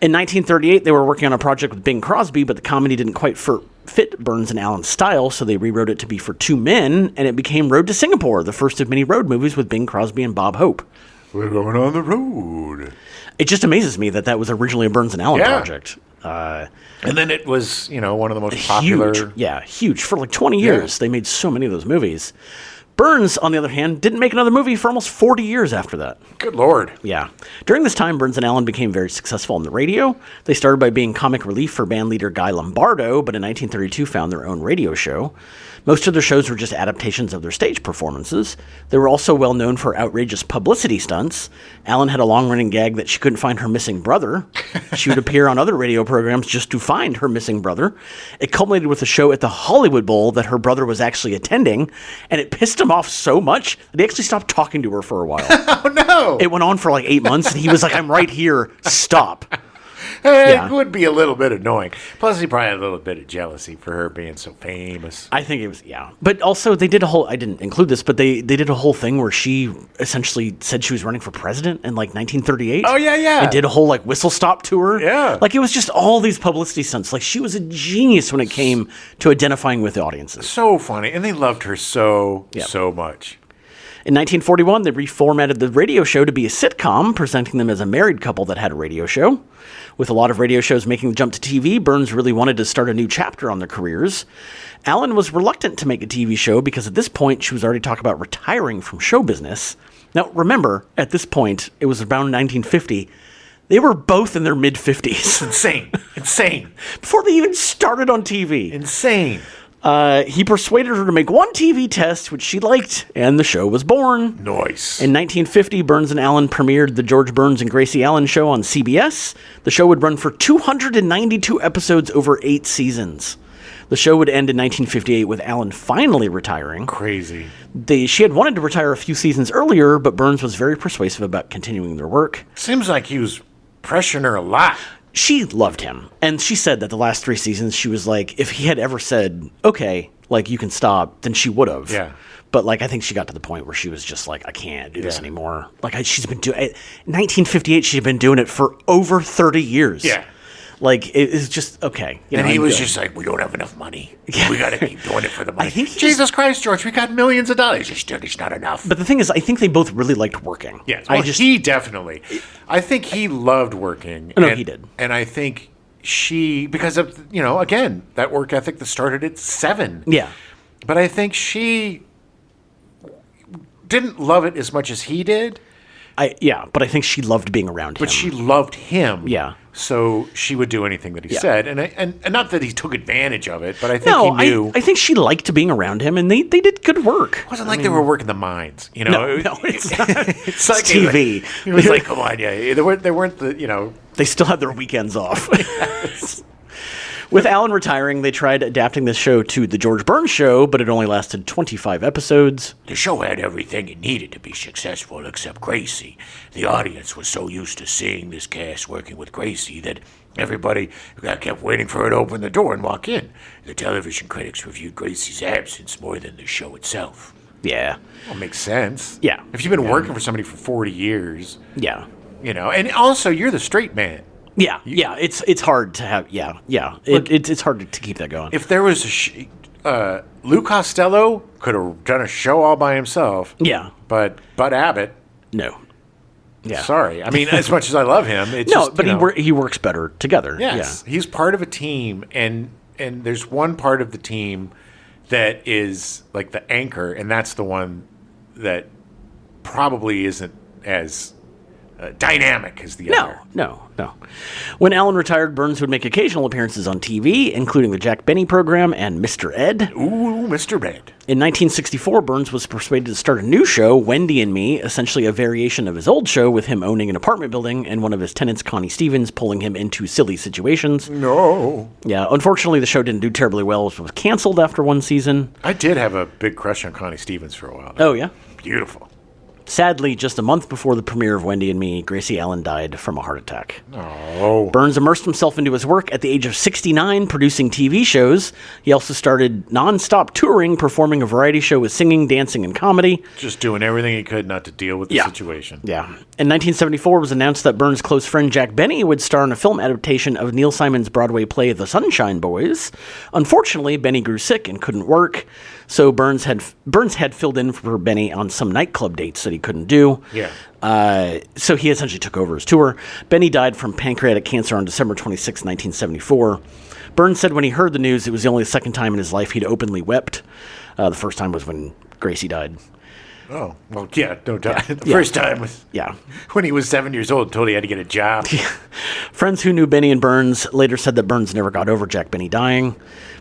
In 1938, they were working on a project with Bing Crosby, but the comedy didn't quite fit Burns and Allen's style, so they rewrote it to be for two men, and it became Road to Singapore, the first of many road movies with Bing Crosby and Bob Hope. We're going on the road. It just amazes me that was originally a Burns and Allen project. And then it was, one of the most popular. Huge. Yeah, huge. For like 20 years, they made so many of those movies. Burns, on the other hand, didn't make another movie for almost 40 years after that. Good Lord. Yeah. During this time, Burns and Allen became very successful on the radio. They started by being comic relief for band leader Guy Lombardo, but in 1932 found their own radio show. Most of their shows were just adaptations of their stage performances. They were also well known for outrageous publicity stunts. Allen had a long-running gag that she couldn't find her missing brother. She would appear on other radio programs just to find her missing brother. It culminated with a show at the Hollywood Bowl that her brother was actually attending, and it pissed him off so much that he actually stopped talking to her for a while. Oh, no! It went on for like 8 months, and he was like, I'm right here. Stop. It would be a little bit annoying. Plus, he probably had a little bit of jealousy for her being so famous. I think it was, But also, they did I didn't include this, but they did a whole thing where she essentially said she was running for president in like 1938. Oh, yeah. And did a whole like whistle stop tour. Yeah. Like it was just all these publicity stunts. Like she was a genius when it came to identifying with the audiences. So funny. And they loved her so much. In 1941, they reformatted the radio show to be a sitcom, presenting them as a married couple that had a radio show. With a lot of radio shows making the jump to TV, Burns really wanted to start a new chapter on their careers. Allen was reluctant to make a TV show because at this point, she was already talking about retiring from show business. Now, remember, at this point, it was around 1950. They were both in their mid-50s. Insane. Before they even started on TV. Insane. He persuaded her to make one TV test, which she liked, and the show was born. Nice. In 1950, Burns and Allen premiered the George Burns and Gracie Allen Show on CBS. The show would run for 292 episodes over 8 seasons. The show would end in 1958 with Allen finally retiring. Crazy. She had wanted to retire a few seasons earlier, but Burns was very persuasive about continuing their work. Seems like he was pressuring her a lot. She loved him, and she said that the last 3 seasons, she was like, if he had ever said, okay, like, you can stop, then she would have. Yeah. But, like, I think she got to the point where she was just like, I can't do this anymore. Like, she's been doing it. 1958, she'd been doing it for over 30 years. Yeah. Like, it's just, okay. And he was just like, we don't have enough money. Yeah. We got to keep doing it for the money. Jesus Christ, George, we got millions of dollars. It's not enough. But the thing is, I think they both really liked working. Yes. Well, he definitely. I think he loved working. No, he did. And I think she, because of, again, that work ethic that started at 7. Yeah. But I think she didn't love it as much as he did. but I think she loved being around him. But she loved him. Yeah. So she would do anything that he said. And not that he took advantage of it, but I think he knew. I think she liked being around him, and they did good work. It wasn't they were working the mines, you know? No, it's not. It's like TV. It was like, come on, yeah. They weren't the, you know. They still had their weekends off. With Alan retiring, they tried adapting this show to The George Burns Show, but it only lasted 25 episodes. The show had everything it needed to be successful except Gracie. The audience was so used to seeing this cast working with Gracie that everybody kept waiting for her to open the door and walk in. The television critics reviewed Gracie's absence more than the show itself. Yeah. Well, makes sense. Yeah. If you've been working for somebody for 40 years. Yeah. You know, and also you're the straight man. Yeah, it's hard to have. It's hard to keep that going. If there was Lou Costello could have done a show all by himself. Yeah, but Bud Abbott, no. Yeah, sorry. I mean, as much as I love him, it's no. But he works better together. Yes, he's part of a team, and there's one part of the team that is like the anchor, and that's the one that probably isn't as dynamic as the other. No. When Alan retired, Burns would make occasional appearances on TV, including the Jack Benny program and Mr. Ed. Ooh, Mr. Ed. In 1964, Burns was persuaded to start a new show, Wendy and Me, essentially a variation of his old show with him owning an apartment building and one of his tenants, Connie Stevens, pulling him into silly situations. No. Yeah, unfortunately, the show didn't do terribly well. It was canceled after one season. I did have a big crush on Connie Stevens for a while. Oh, yeah? Beautiful. Sadly, just a month before the premiere of Wendy and Me, Gracie Allen died from a heart attack. Oh. Burns immersed himself into his work at the age of 69, producing TV shows. He also started nonstop touring, performing a variety show with singing, dancing, and comedy. Just doing everything he could not to deal with the situation. Yeah. In 1974, it was announced that Burns' close friend Jack Benny would star in a film adaptation of Neil Simon's Broadway play The Sunshine Boys. Unfortunately, Benny grew sick and couldn't work. So Burns had filled in for Benny on some nightclub dates that he couldn't do. Yeah. So he essentially took over his tour. Benny died from pancreatic cancer on December 26, 1974. Burns said when he heard the news, it was the only second time in his life he'd openly wept. The first time was when Gracie died. Oh, well, yeah, no doubt. The first time was when he was 7 years old and told he had to get a job. Friends who knew Benny and Burns later said that Burns never got over Jack Benny dying.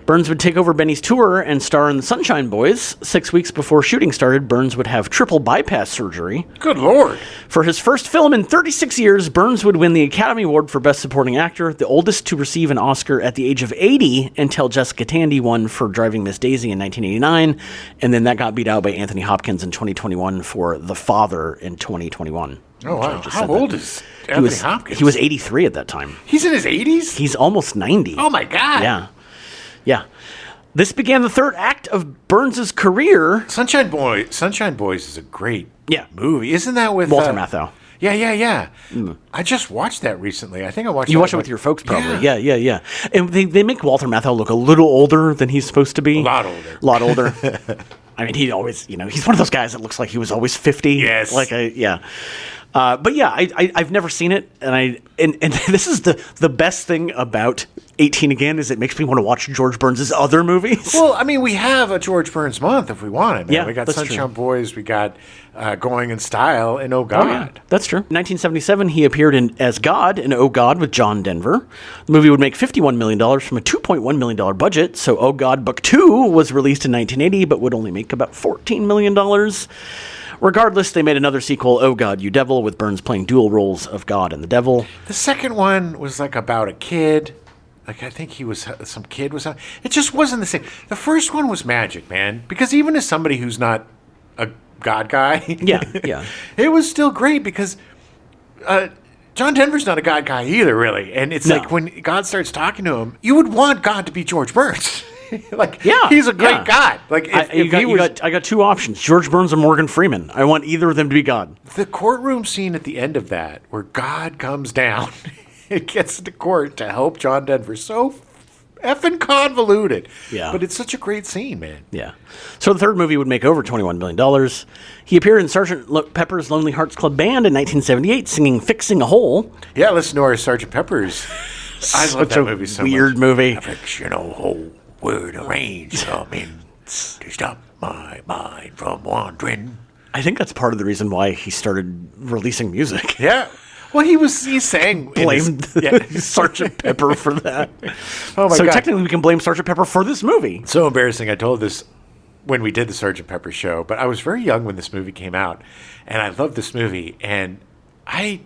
Burns would take over Benny's tour and star in The Sunshine Boys. 6 weeks before shooting started, Burns would have triple bypass surgery. Good Lord. For his first film in 36 years, Burns would win the Academy Award for Best Supporting Actor, the oldest to receive an Oscar at the age of 80 until Jessica Tandy won for Driving Miss Daisy in 1989, and then that got beat out by Anthony Hopkins in 2021 for The Father in 2021. Oh, wow. How old is Anthony Hopkins? He was 83 at that time. He's in his 80s? He's almost 90. Oh, my God. Yeah. This began the third act of Burns' career. Sunshine Boys is a great movie. Isn't that with Walter Matthau? Yeah. I just watched that recently. I think I watched. You watched it with your folks, probably. Yeah. And they make Walter Matthau look a little older than he's supposed to be. A lot older. I mean, he always, he's one of those guys that looks like he was always 50. Yes. But yeah, I've never seen it, and this is the best thing about 18 Again is it makes me want to watch George Burns' other movies. Well, I mean, we have a George Burns month if we want it. Man. Yeah, we got that's Sunshine true. Boys, we got Going in Style, and Oh God. Oh, yeah. That's true. In 1977, he appeared as God in Oh God with John Denver. The movie would make $51 million from a $2.1 million budget, so Oh God Book 2 was released in 1980, but would only make about $14 million. Regardless, they made another sequel, Oh God, You Devil, with Burns playing dual roles of God and the devil. The second one was like about a kid. Like, I think some kid was. It just wasn't the same. The first one was magic, man. Because even as somebody who's not a God guy, it was still great because John Denver's not a God guy either, really. And it's like when God starts talking to him, you would want God to be George Burns. He's a great God. Like, I got two options: George Burns or Morgan Freeman. I want either of them to be God. The courtroom scene at the end of that, where God comes down, it gets into court to help John Denver. So effing convoluted. Yeah, but it's such a great scene, man. Yeah. So the third movie would make over $21 million. He appeared in Sgt. Pepper's Lonely Hearts Club Band in 1978, singing "Fixing a Hole." Yeah, listen to our Sgt. Pepper's. I love that movie so much. Weird movie. Fixing a hole. Where the rain's coming to stop my mind from wandering. I think that's part of the reason why he started releasing music. Yeah. Well, he sang. Blamed Sgt. Pepper for that. Oh, my so God. technically we can blame Sgt. Pepper for this movie. So embarrassing. I told this when we did the Sgt. Pepper show, but I was very young when this movie came out, and I loved this movie, and I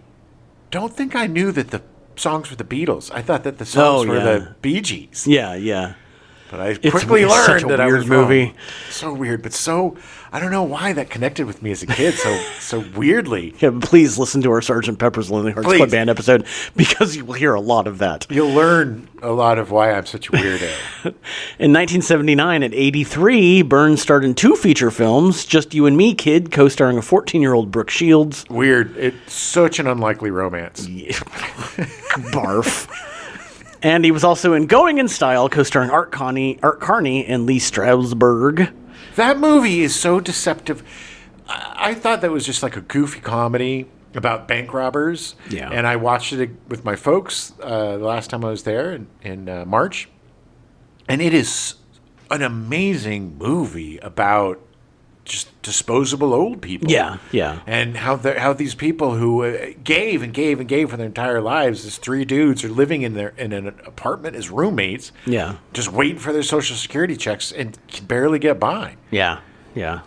don't think I knew that the songs were the Beatles. I thought that the songs were the Bee Gees. Yeah, yeah. But I quickly learned that I was movie. wrong. So weird, but so I don't know why that connected with me as a kid so weirdly. Yeah, please listen to our Sgt. Pepper's Lonely Hearts Club Band episode because you will hear a lot of that. You'll learn a lot of why I'm such a weirdo. In 1979, at 83, Burns starred in 2 feature films, Just You and Me, Kid, co-starring a 14-year-old Brooke Shields. Weird. It's such an unlikely romance. Yeah. Barf. And he was also in Going in Style, co-starring Art Carney and Lee Strasberg. That movie is so deceptive. I thought that was just like a goofy comedy about bank robbers. Yeah. And I watched it with my folks the last time I was there in March. And it is an amazing movie about just disposable old people. Yeah, yeah. And how these people who gave and gave and gave for their entire lives, these 3 dudes are living in an apartment as roommates. Yeah. Just waiting for their Social Security checks and can barely get by. Yeah, yeah.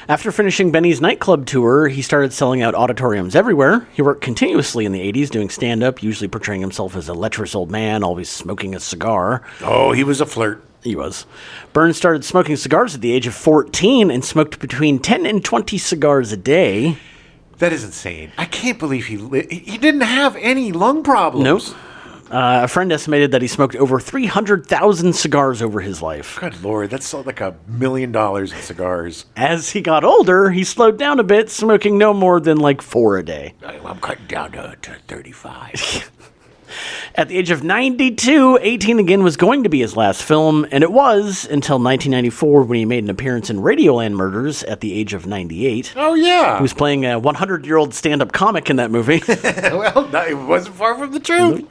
After finishing Benny's nightclub tour, he started selling out auditoriums everywhere. He worked continuously in the 80s doing stand-up, usually portraying himself as a lecherous old man, always smoking a cigar. Oh, he was a flirt. He was. Burns started smoking cigars at the age of 14 and smoked between 10 and 20 cigars a day. That is insane. I can't believe he didn't have any lung problems. Nope. A friend estimated that he smoked over 300,000 cigars over his life. Good Lord, that's like $1 million in cigars. As he got older, he slowed down a bit, smoking no more than like 4 a day. I'm cutting down to 35. At the age of 92, 18 Again was going to be his last film, and it was until 1994 when he made an appearance in Radioland Murders at the age of 98. Oh, yeah. He was playing a 100-year-old stand-up comic in that movie. Well, no, it wasn't far from the truth.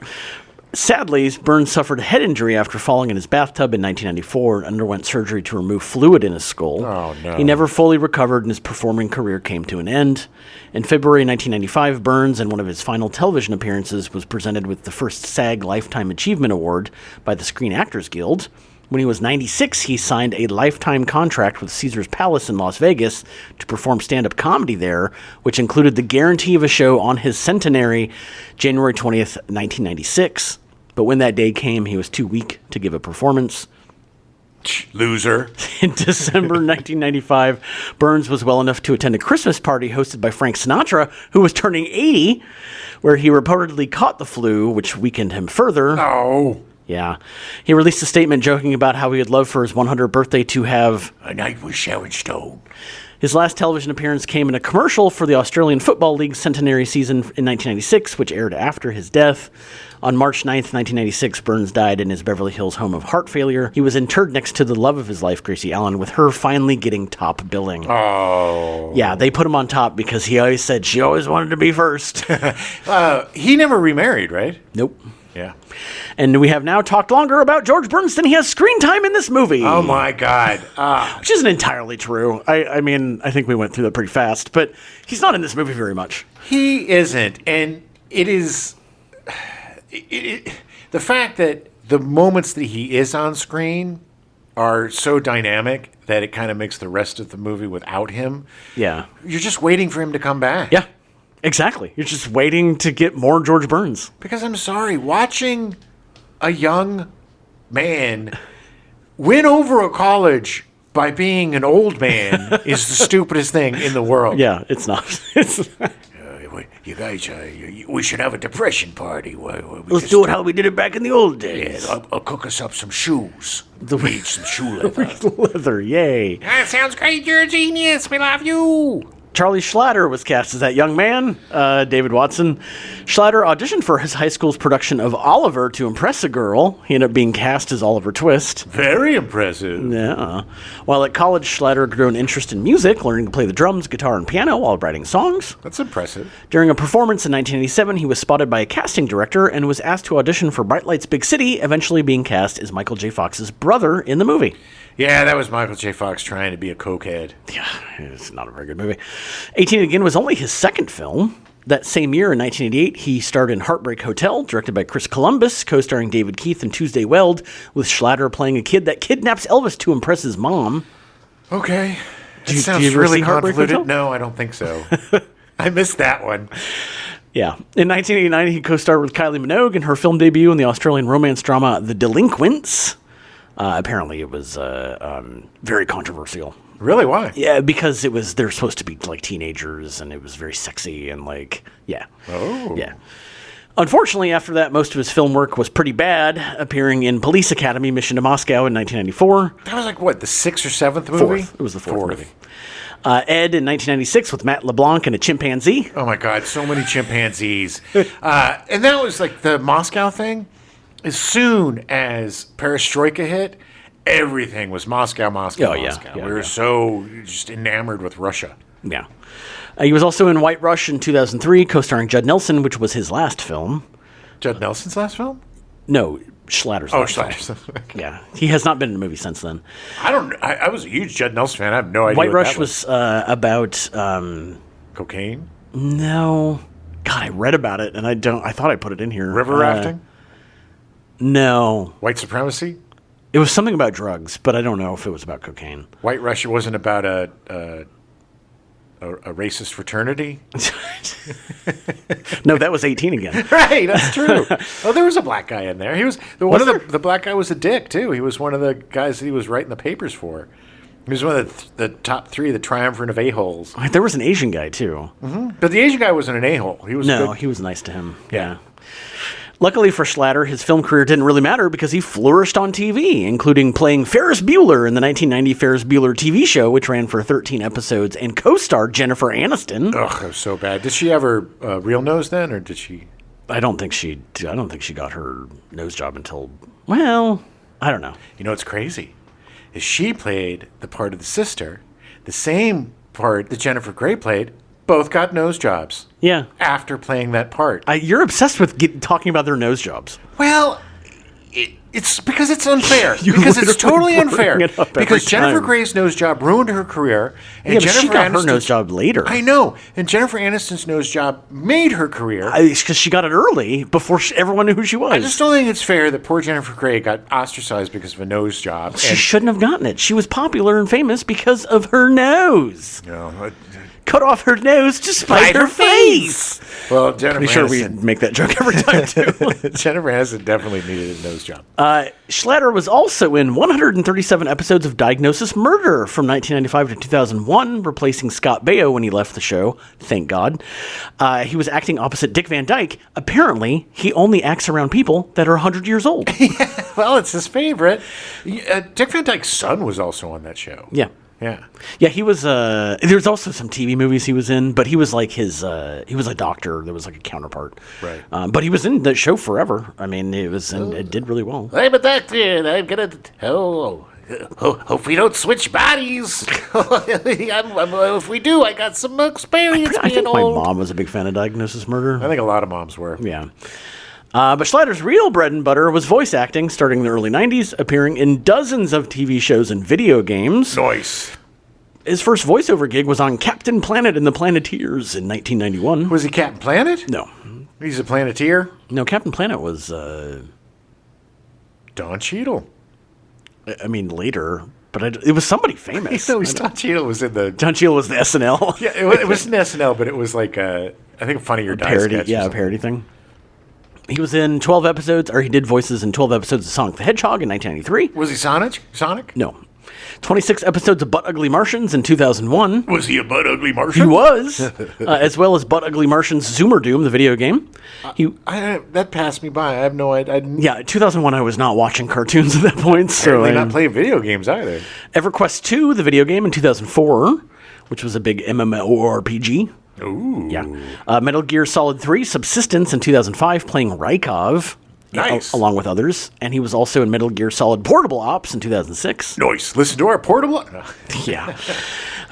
Sadly, Burns suffered a head injury after falling in his bathtub in 1994 and underwent surgery to remove fluid in his skull. Oh, no. He never fully recovered and his performing career came to an end. In February 1995, Burns, in one of his final television appearances, was presented with the first SAG Lifetime Achievement Award by the Screen Actors Guild. When he was 96, he signed a lifetime contract with Caesars Palace in Las Vegas to perform stand-up comedy there, which included the guarantee of a show on his centenary, January 20th, 1996. But when that day came, he was too weak to give a performance. Loser. In December 1995, Burns was well enough to attend a Christmas party hosted by Frank Sinatra, who was turning 80, where he reportedly caught the flu, which weakened him further. Oh. Yeah. He released a statement joking about how he would love for his 100th birthday to have A Night with Sharon Stone. His last television appearance came in a commercial for the Australian Football League centenary season in 1996, which aired after his death. On March 9th, 1996, Burns died in his Beverly Hills home of heart failure. He was interred next to the love of his life, Gracie Allen, with her finally getting top billing. Oh. Yeah, they put him on top because he always said she always wanted to be first. He never remarried, right? Nope. Yeah. And we have now talked longer about George Burns than he has screen time in this movie. Oh, my God. Which isn't entirely true. I mean, I think we went through that pretty fast, but he's not in this movie very much. He isn't. And it is... the fact that the moments that he is on screen are so dynamic that it kind of makes the rest of the movie without him. Yeah. You're just waiting for him to come back. Yeah, exactly. You're just waiting to get more George Burns. Because I'm sorry, watching a young man win over a college by being an old man is the stupidest thing in the world. Yeah, it's not. You guys, we should have a depression party. Let's do it how we did it back in the old days. Yeah, I'll cook us up some shoes. We need some shoe leather. Leather, yay. That sounds great. You're a genius. We love you. Charlie Schlatter was cast as that young man, David Watson. Schlatter auditioned for his high school's production of Oliver to impress a girl. He ended up being cast as Oliver Twist. Very impressive. Yeah. While at college, Schlatter grew an interest in music, learning to play the drums, guitar, and piano while writing songs. That's impressive. During a performance in 1987, he was spotted by a casting director and was asked to audition for Bright Lights Big City, eventually being cast as Michael J. Fox's brother in the movie. Yeah, that was Michael J. Fox trying to be a cokehead. Yeah, it's not a very good movie. 18 Again was only his second film. That same year, in 1988, he starred in Heartbreak Hotel, directed by Chris Columbus, co-starring David Keith and Tuesday Weld, with Schlatter playing a kid that kidnaps Elvis to impress his mom. Okay. Do you sounds ever really see Heartbreak convoluted. Hotel? No, I don't think so. I missed that one. Yeah. In 1989, he co-starred with Kylie Minogue in her film debut in the Australian romance drama The Delinquents. Apparently, it was very controversial. Really? Why? Yeah, because they're supposed to be like teenagers, and it was very sexy and yeah. Oh. Yeah. Unfortunately, after that, most of his film work was pretty bad, appearing in Police Academy Mission to Moscow in 1994. That was like, what, the 6th or 7th movie? Fourth. It was the fourth movie. Ed in 1996 with Matt LeBlanc and a chimpanzee. Oh, my God, so many chimpanzees. And that was like the Moscow thing. As soon as Perestroika hit, everything was Moscow, Moscow, Oh, yeah. Moscow. Yeah, We were so just enamored with Russia. Yeah. He was also in White Rush in 2003, co-starring Judd Nelson, which was his last film. Judd Nelson's last film? No, Schlatter's last film. Schlatter. Yeah. He has not been in a movie since then. I was a huge Judd Nelson fan. I have no idea White what Rush that was about... cocaine? No. God, I read about it, and I thought I put it in here. River rafting? No. White supremacy? It was something about drugs, but I don't know if it was about cocaine. White Rush wasn't about a racist fraternity? No, that was 18 Again. Right, that's true. Oh, there was a black guy in there. He was the black guy was a dick too. He was one of the guys that he was writing the papers for. He was one of the top 3, the triumvirate of a-holes. There was an Asian guy, too. Mm-hmm. But the Asian guy wasn't an a-hole. He was good. He was nice to him. Yeah. Luckily for Schlatter, his film career didn't really matter because he flourished on TV, including playing Ferris Bueller in the 1990 Ferris Bueller TV show, which ran for 13 episodes, and co-starred Jennifer Aniston. Ugh, that was so bad. Did she have her real nose then, or did she? I don't think she got her nose job until, well, I don't know. You know what's crazy? Is she played the part of the sister, the same part that Jennifer Grey played. Both got nose jobs. Yeah. After playing that part. You're obsessed with talking about their nose jobs. Well, it's because it's unfair. Because it's totally unfair. Because Jennifer Grey's nose job ruined her career. And Jennifer she got her nose job later. I know. And Jennifer Aniston's nose job made her career. Because she got it early before everyone knew who she was. I just don't think it's fair that poor Jennifer Grey got ostracized because of a nose job. She shouldn't have gotten it. She was popular and famous because of her nose. No, cut och her nose to spite her face. Well, Jennifer Pretty sure we make that joke every time, too. Jennifer Aniston definitely needed a nose job. Schlatter was also in 137 episodes of Diagnosis Murder from 1995 to 2001, replacing Scott Baio when he left the show. Thank God. He was acting opposite Dick Van Dyke. Apparently, he only acts around people that are 100 years old. Yeah, well, it's his favorite. Dick Van Dyke's son was also on that show. Yeah. Yeah. Yeah, he was, there's also some TV movies he was in, but he was like he was a doctor. There was like a counterpart. Right. But he was in the show forever. I mean, it did really well. I'm a doctor, and I'm going to, hope we don't switch bodies. If we do, I got some experience I think being my old. mom was a big fan of Diagnosis Murder. I think a lot of moms were. Yeah. But Schlatter's real bread and butter was voice acting, starting in the early 90s, appearing in dozens of TV shows and video games. Nice. His first voiceover gig was on Captain Planet and the Planeteers in 1991. Was he Captain Planet? No. He's a Planeteer? No, Captain Planet was... Don Cheadle. I mean, later... But it was somebody famous. Don Cheadle was in the... Don Cheadle was the SNL. Yeah, it was an SNL, but it was like I think a Funny or Die parody, sketch. Yeah, a parody thing. He was in 12 episodes, or he did voices in 12 episodes of Sonic the Hedgehog in 1993. Was he Sonic? No. 26 episodes of Butt Ugly Martians in 2001. Was he a Butt Ugly Martian? He was, as well as Butt Ugly Martians Zoomer Doom, the video game. That passed me by. I have no idea. Yeah, 2001, I was not watching cartoons at that point. So not playing video games either. EverQuest 2, the video game in 2004, which was a big MMORPG. Ooh. Yeah. Metal Gear Solid 3 Subsistence in 2005, playing Rykov. Nice. Along with others. And he was also in Metal Gear Solid Portable Ops in 2006. Nice. Listen to our portable... Yeah.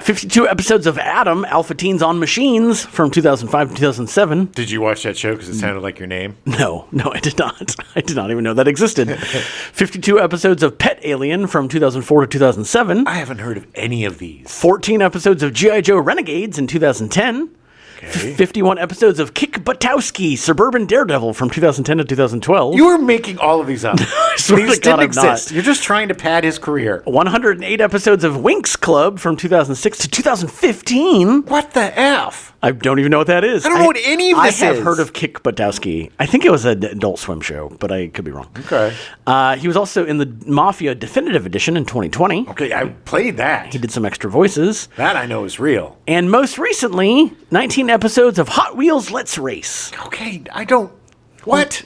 52 episodes of Adam, Alpha Teens on Machines from 2005 to 2007. Did you watch that show because it sounded like your name? No, I did not. I did not even know that existed. 52 episodes of Pet Alien from 2004 to 2007. I haven't heard of any of these. 14 episodes of G.I. Joe Renegades in 2010. Okay. 51 episodes of Kick Buttowski, Suburban Daredevil from 2010 to 2012. You are making all of these up. These didn't exist. Not. You're just trying to pad his career. 108 episodes of Winx Club from 2006 to 2015. What the F? I don't even know what that is. I don't know what any of this is. I have heard of Kick Buttowski. I think it was an Adult Swim show, but I could be wrong. Okay. He was also in the Mafia Definitive Edition in 2020. Okay, I played that. He did some extra voices. That I know is real. And most recently, 19 episodes of Hot Wheels Let's Race. Okay, I don't... What?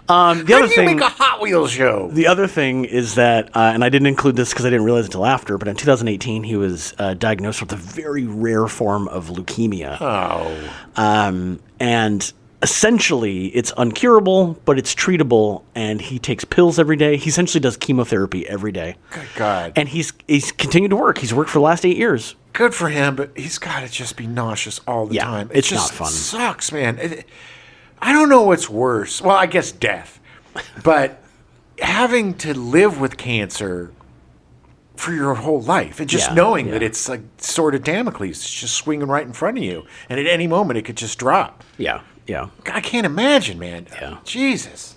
How do you make a Hot Wheels show? The other thing is that, and I didn't include this because I didn't realize it until after, but in 2018 he was diagnosed with a very rare form of leukemia. Oh. And essentially it's uncurable, but it's treatable, and he takes pills every day. He essentially does chemotherapy every day. Good God. And he's continued to work. He's worked for the last 8 years. Good for him, but he's got to just be nauseous all the time. It's just not fun. Sucks, man. I don't know what's worse. Well, I guess death. But having to live with cancer for your whole life and just knowing that it's like sword of Damocles, it's just swinging right in front of you. And at any moment, it could just drop. Yeah. I can't imagine, man. Yeah. Jesus.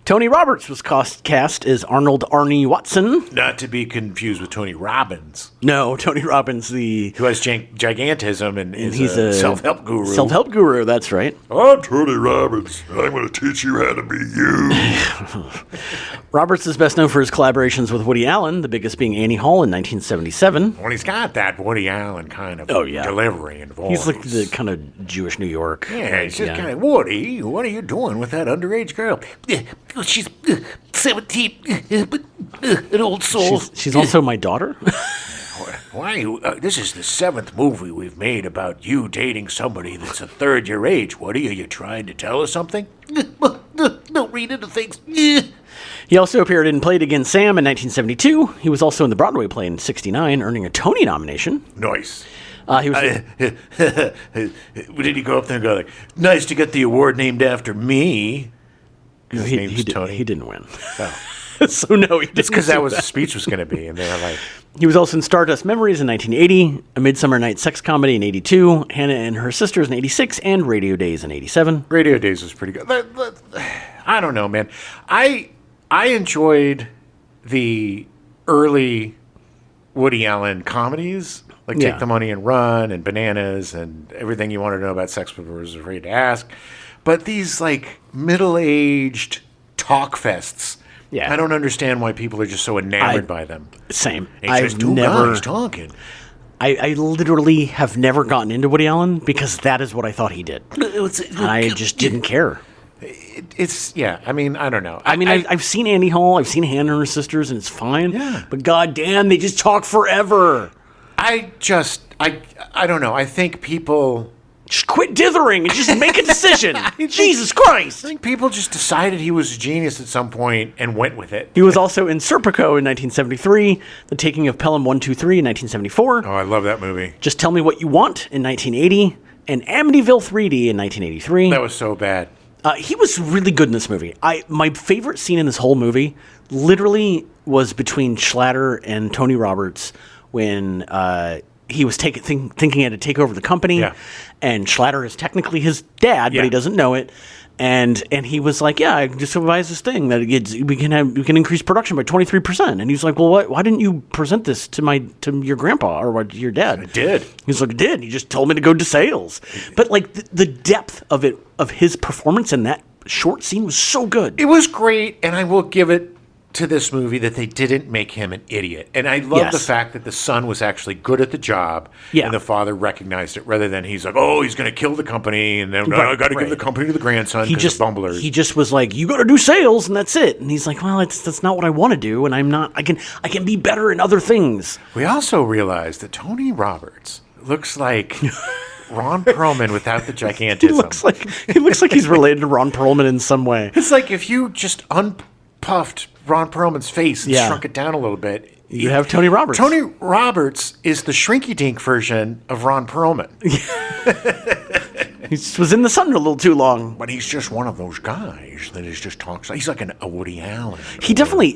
Tony Roberts was cast as Arnold Arnie Watson. Not to be confused with Tony Robbins. No, Tony Robbins, who has gigantism and he's a self-help guru. Self-help guru, that's right. I'm Tony Robbins. I'm going to teach you how to be you. Roberts is best known for his collaborations with Woody Allen, the biggest being Annie Hall in 1977. Well, he's got that Woody Allen kind of delivery and voice. He's like the kind of Jewish New York. Yeah, he's just kind of, Woody, what are you doing with that underage girl? She's 17, but an old soul. She's also my daughter. Why? This is the 7th movie we've made about you dating somebody that's a third your age. Woody, are you trying to tell us something? Don't read into things. He also appeared in Play It Again, Sam in 1972. He was also in the Broadway play in 1969, earning a Tony nomination. Nice. He was. Did he go up there and go like, "Nice to get the award named after me"? His name's Tony. He didn't win. Oh. So no, he didn't. It's because that was his speech was going to be, and they were like. He was also in Stardust Memories in 1980, A Midsummer Night's Sex Comedy in 82, Hannah and Her Sisters in 86, and Radio Days in 87. Radio Days was pretty good. I don't know, man. I enjoyed the early Woody Allen comedies, like Take the Money and Run and Bananas and Everything You Want to Know About Sex But Was Afraid to Ask. But these like middle-aged talk fests. Yeah. I don't understand why people are just so enamored by them. Same. It's just two guys talking. I literally have never gotten into Woody Allen because that is what I thought he did. And I just didn't care. I mean, I don't know. I've seen Annie Hall, I've seen Hannah and Her Sisters, and it's fine. Yeah. But goddamn, they just talk forever. I don't know. I think people... Just quit dithering and just make a decision. Jesus Christ. I think people just decided he was a genius at some point and went with it. He was also in Serpico in 1973, The Taking of Pelham 123 in 1974. Oh, I love that movie. Just Tell Me What You Want in 1980, and Amityville 3D in 1983. That was so bad. He was really good in this movie. My favorite scene in this whole movie literally was between Schlatter and Tony Roberts when... he was thinking he had to take over the company, and Schlatter is technically his dad, but he doesn't know it. And he was like, "Yeah, I just devised this thing that we can increase production by 23%." And he's like, "Well, why didn't you present this to your grandpa or your dad?" I did. He's like, "I did. He just told me to go to sales." But like the depth of his performance in that short scene was so good. It was great, and I will give it to this movie that they didn't make him an idiot. And I love the fact that the son was actually good at the job and the father recognized it rather than he's like, oh, he's going to kill the company and then I got to give the company to the grandson because of bumblers. He just was like, you got to do sales and that's it. And he's like, well, that's not what I want to do. And I can be better in other things. We also realized that Tony Roberts looks like Ron Perlman without the gigantism. He looks like he's related to Ron Perlman in some way. It's like if you just unpuffed Ron Perlman's face and shrunk it down a little bit, You have Tony Roberts. Tony Roberts is the shrinky-dink version of Ron Perlman. He was in the sun a little too long. But he's just one of those guys that is just talks. He's like a Woody Allen. He definitely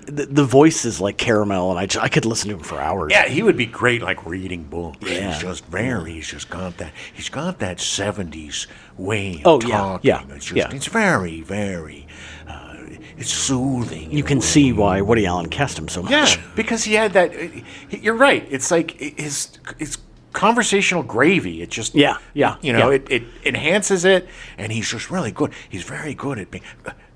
the voice is like caramel, and I could listen to him for hours. Yeah, he would be great like reading books. Yeah. He's just got that 70s way of Oh, talking. yeah. It's very, very it's soothing. You can see why Woody Allen cast him so much. Yeah, because he had that. You're right. It's like his conversational gravy. It just Yeah. It enhances it, and he's just really good. He's very good at being.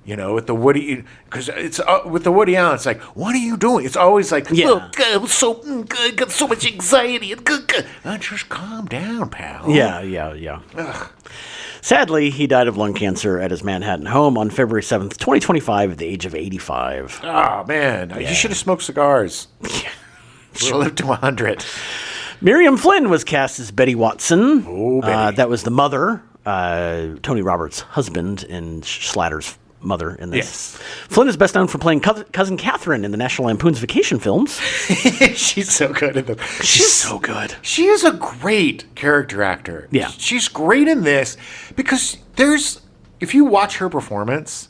With the Woody, because it's with the Woody Allen, it's like, what are you doing? It's always like, oh, God, I'm so good, got so much anxiety. And good. Just calm down, pal. Yeah. Ugh. Sadly, he died of lung cancer at his Manhattan home on February 7th, 2025, at the age of 85. Oh, man. You should have smoked cigars. Would have lived to 100. Miriam Flynn was cast as Betty Watson. Oh, Betty. That was the mother, Tony Roberts' husband, and Schlatter's mother in this. Yes. Flynn is best known for playing Cousin Catherine in the National Lampoon's Vacation films. She's so good at them. She's so good. She is a great character actor. Yeah. She's great in this because if you watch her performance,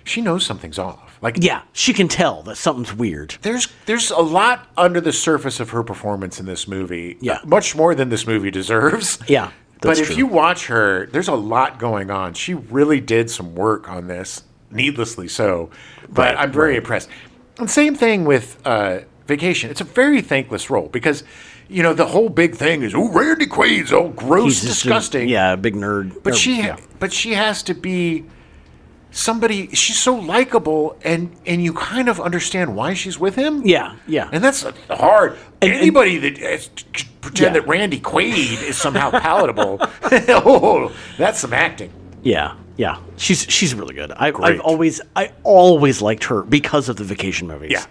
she knows something's off. Like, Yeah, she can tell that something's weird. There's a lot under the surface of her performance in this movie. Yeah. Much more than this movie deserves. Yeah, But that's if true. you watch her, there's a lot going on. She really did some work on this, needlessly so. But Right, I'm very impressed. And same thing with Vacation. It's a very thankless role because, the whole big thing is, Randy Quaid's all gross, He's just disgusting. a big nerd. But she has to be somebody. She's so likable, and you kind of understand why she's with him. Yeah. And that's hard. Anybody that pretend Yeah. that Randy Quaid is somehow palatable, oh, that's some acting. Yeah. She's really good. I've Great. always liked her because of the Vacation movies. Yeah.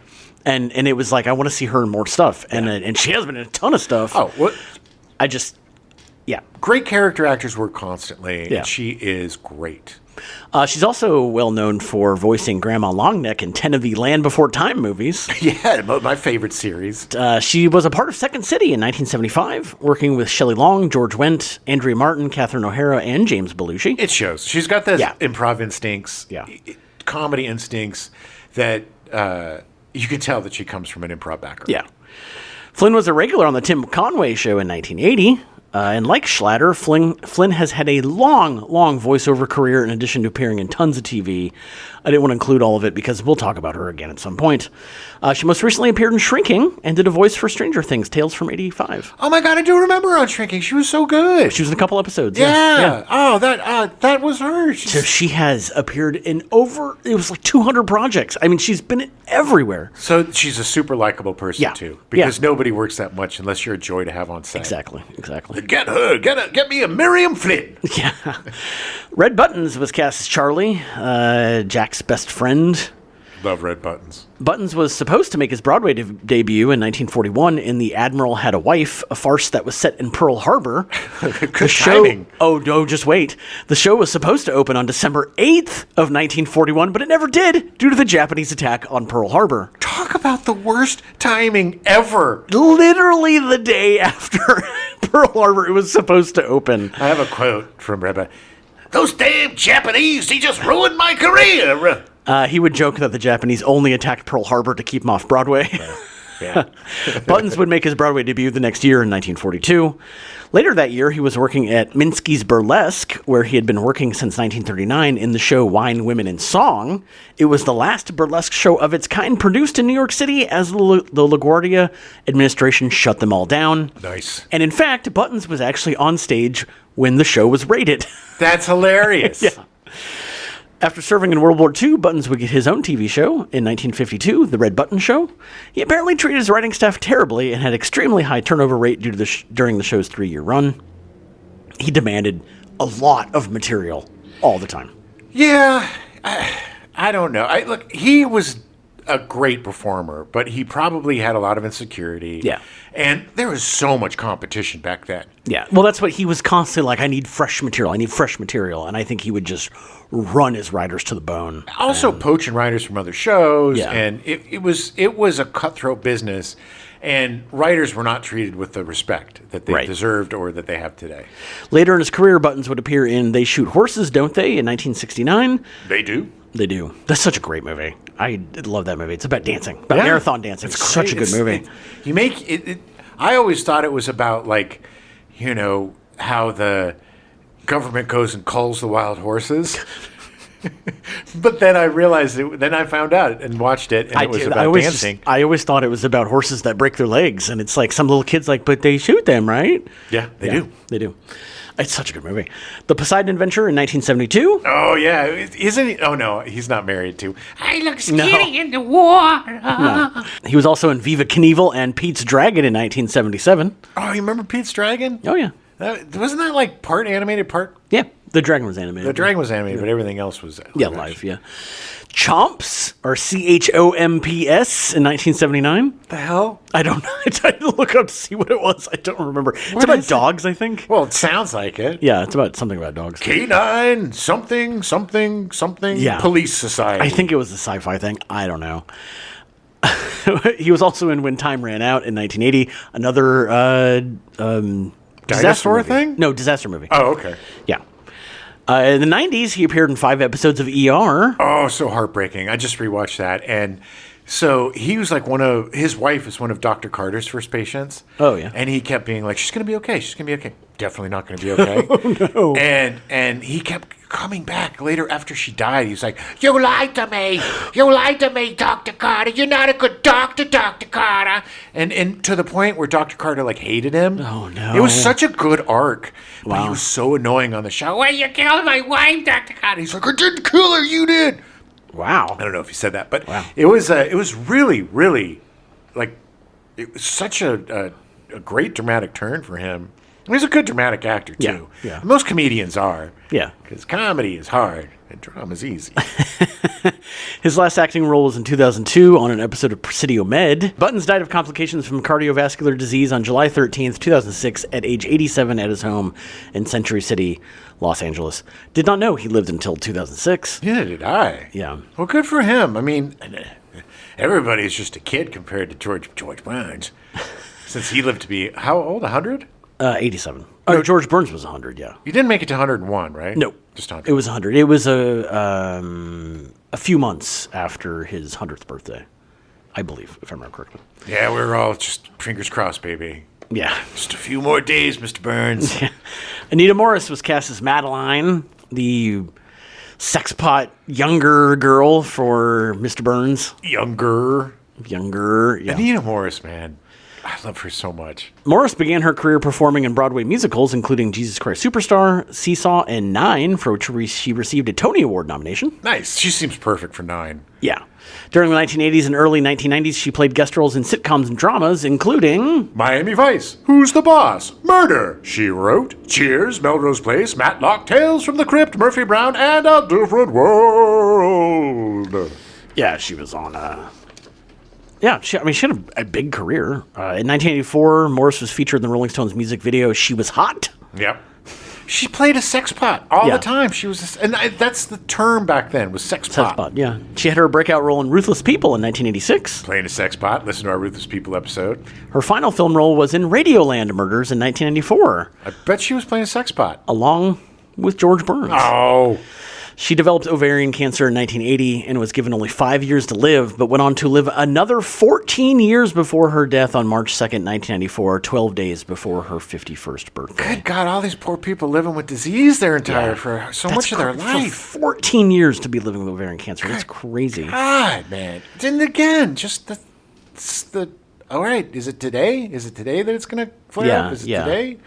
And it was like, I want to see her in more stuff. And she has been in a ton of stuff. Oh, what? Great character actors work constantly, Yeah. and she is great. She's also well known for voicing Grandma Longneck in 10 of the Land Before Time movies. Yeah, my favorite series. She was a part of Second City in 1975, working with Shelley Long, George Wendt, Andrea Martin, Catherine O'Hara, and James Belushi. It shows. She's got those Yeah. improv instincts, comedy instincts that you can tell that she comes from an improv background. Yeah. Flynn was a regular on the Tim Conway Show in 1980. And like Schlatter, Flynn has had a long voiceover career in addition to appearing in tons of TV. I didn't want to include all of it because we'll talk about her again at some point. She most recently appeared in Shrinking and did a voice for Stranger Things, Tales from 85. Oh my God, I do remember her on Shrinking. She was so good. She was in a couple episodes. Yeah. Oh, that was her. So she has appeared in it was like 200 projects. I mean, she's been everywhere. So she's a super likable person Yeah. too, because Yeah. nobody works that much unless you're a joy to have on set. Exactly. Get her. Get me a Miriam Flynn. Yeah. Red Buttons was cast as Charlie, Jack's best friend. Love red buttons. Buttons was supposed to make his Broadway debut in 1941 in The Admiral Had a Wife, a farce that was set in Pearl Harbor. Good timing. No, just wait. The show was supposed to open on December 8th of 1941, but it never did due to the Japanese attack on Pearl Harbor. Talk about the worst timing ever. Literally the day after Pearl Harbor it was supposed to open. I have a quote from Rebbe. Those damn Japanese, he just ruined my career. He would joke that the Japanese only attacked Pearl Harbor to keep him off Broadway. Yeah. Buttons would make his Broadway debut the next year in 1942. Later that year, he was working at Minsky's Burlesque, where he had been working since 1939 in the show Wine, Women, and Song. It was the last burlesque show of its kind produced in New York City as the LaGuardia administration shut them all down. Nice. And in fact, Buttons was actually on stage when the show was rated. That's hilarious. Yeah. After serving in World War II, Buttons would get his own TV show in 1952, The Red Button Show. He apparently treated his writing staff terribly and had extremely high turnover rate due to during the show's 3-year run. He demanded a lot of material all the time. Yeah, I don't know. Look, he was a great performer, but he probably had a lot of insecurity. Yeah. And there was so much competition back then. Yeah. Well, that's what he was constantly like, I need fresh material. I need fresh material. And I think he would just run his writers to the bone. Also poaching writers from other shows. Yeah. And it was a cutthroat business. And writers were not treated with the respect that they deserved or that they have today. Later in his career, Buttons would appear in They Shoot Horses, Don't They? In 1969. They do. They do. That's such a great movie. I love that movie. It's about dancing, about marathon dancing. It's such a good movie. You make it. I always thought it was about, like, how the government goes and culls the wild horses. But then I realized it. Then I found out and watched it, and it was about dancing. I always thought it was about horses that break their legs, and it's like some little kid's like, but they shoot them, right? Yeah, they do. They do. It's such a good movie. The Poseidon Adventure in 1972. Oh, yeah. Isn't he? Oh, no. He's not married to. I look skinny in the water. No. He was also in Viva Knievel and Pete's Dragon in 1977. Oh, you remember Pete's Dragon? Oh, yeah. Wasn't that like part animated, part? Yeah. The dragon was animated. The dragon was animated, but everything else was live, yeah. Chomps, or Chomps, in 1979. The hell? I don't know. I tried to look up to see what it was. I don't remember. It's about dogs, I think. Well, it sounds like it. Yeah, it's about something about dogs. Canine, something, police society. I think it was a sci-fi thing. I don't know. He was also in When Time Ran Out in 1980, another dinosaur movie. thing? No, disaster movie. Oh, okay. Yeah. In the 90s, he appeared in 5 episodes of ER. Oh, so heartbreaking. I just rewatched that. And so he was like his wife is one of Dr. Carter's first patients. Oh, yeah. And he kept being like, she's going to be okay. She's going to be okay. Definitely not going to be okay. Oh, no. And he kept coming back later after she died. He was like, you lied to me. You lied to me, Dr. Carter. You're not a good doctor, Dr. Carter. And to the point where Dr. Carter like hated him. Oh, no. It was such a good arc. Wow. But he was so annoying on the show. Well, you killed my wife, Dr. Carter. He's like, I didn't kill her. You did. Wow. I don't know if he said that, but wow. It was really, really, like, it was such a great dramatic turn for him. He's a good dramatic actor, too. Yeah. Most comedians are. Yeah. Because comedy is hard and drama's easy. His last acting role was in 2002 on an episode of Presidio Med. Buttons died of complications from cardiovascular disease on July 13th, 2006, at age 87 at his home in Century City, Los Angeles. Did not know he lived until 2006. Neither did I. Yeah. Well, good for him. I mean, everybody's just a kid compared to George Burns. Since he lived to be, how old, 100? 87. Oh, George Burns was 100, yeah. You didn't make it to 101, right? No. Just 100. It was 100. It was a few months after his 100th birthday, I believe, if I remember correctly. Yeah, we were all just fingers crossed, baby. Yeah. Just a few more days, Mr. Burns. Anita Morris was cast as Madeline, the sexpot younger girl for Mr. Burns. Younger, yeah. Anita Morris, man. I love her so much. Morris began her career performing in Broadway musicals, including Jesus Christ Superstar, Seesaw, and Nine, for which she received a Tony Award nomination. Nice. She seems perfect for Nine. Yeah. During the 1980s and early 1990s, she played guest roles in sitcoms and dramas, including Miami Vice, Who's the Boss, Murder, She Wrote, Cheers, Melrose Place, Matlock, Tales from the Crypt, Murphy Brown, and A Different World. Yeah, she was on she had a big career. In 1984, Morris was featured in the Rolling Stones music video "She Was Hot." Yep. She played a sex pot all the time. She was, that's the term back then, was sex pot. Sex pot, yeah. She had her breakout role in Ruthless People in 1986. Playing a sex pot. Listen to our Ruthless People episode. Her final film role was in Radioland Murders in 1994. I bet she was playing a sex pot. Along with George Burns. Oh. She developed ovarian cancer in 1980 and was given only 5 years to live, but went on to live another 14 years before her death on March 2nd, 1994, 12 days before her 51st birthday. Good God, all these poor people living with disease their entire, for so much of their life. For 14 years to be living with ovarian cancer. That's crazy. God, man. And again, just the all right, is it today? Is it today that it's going to flare up? Is it today?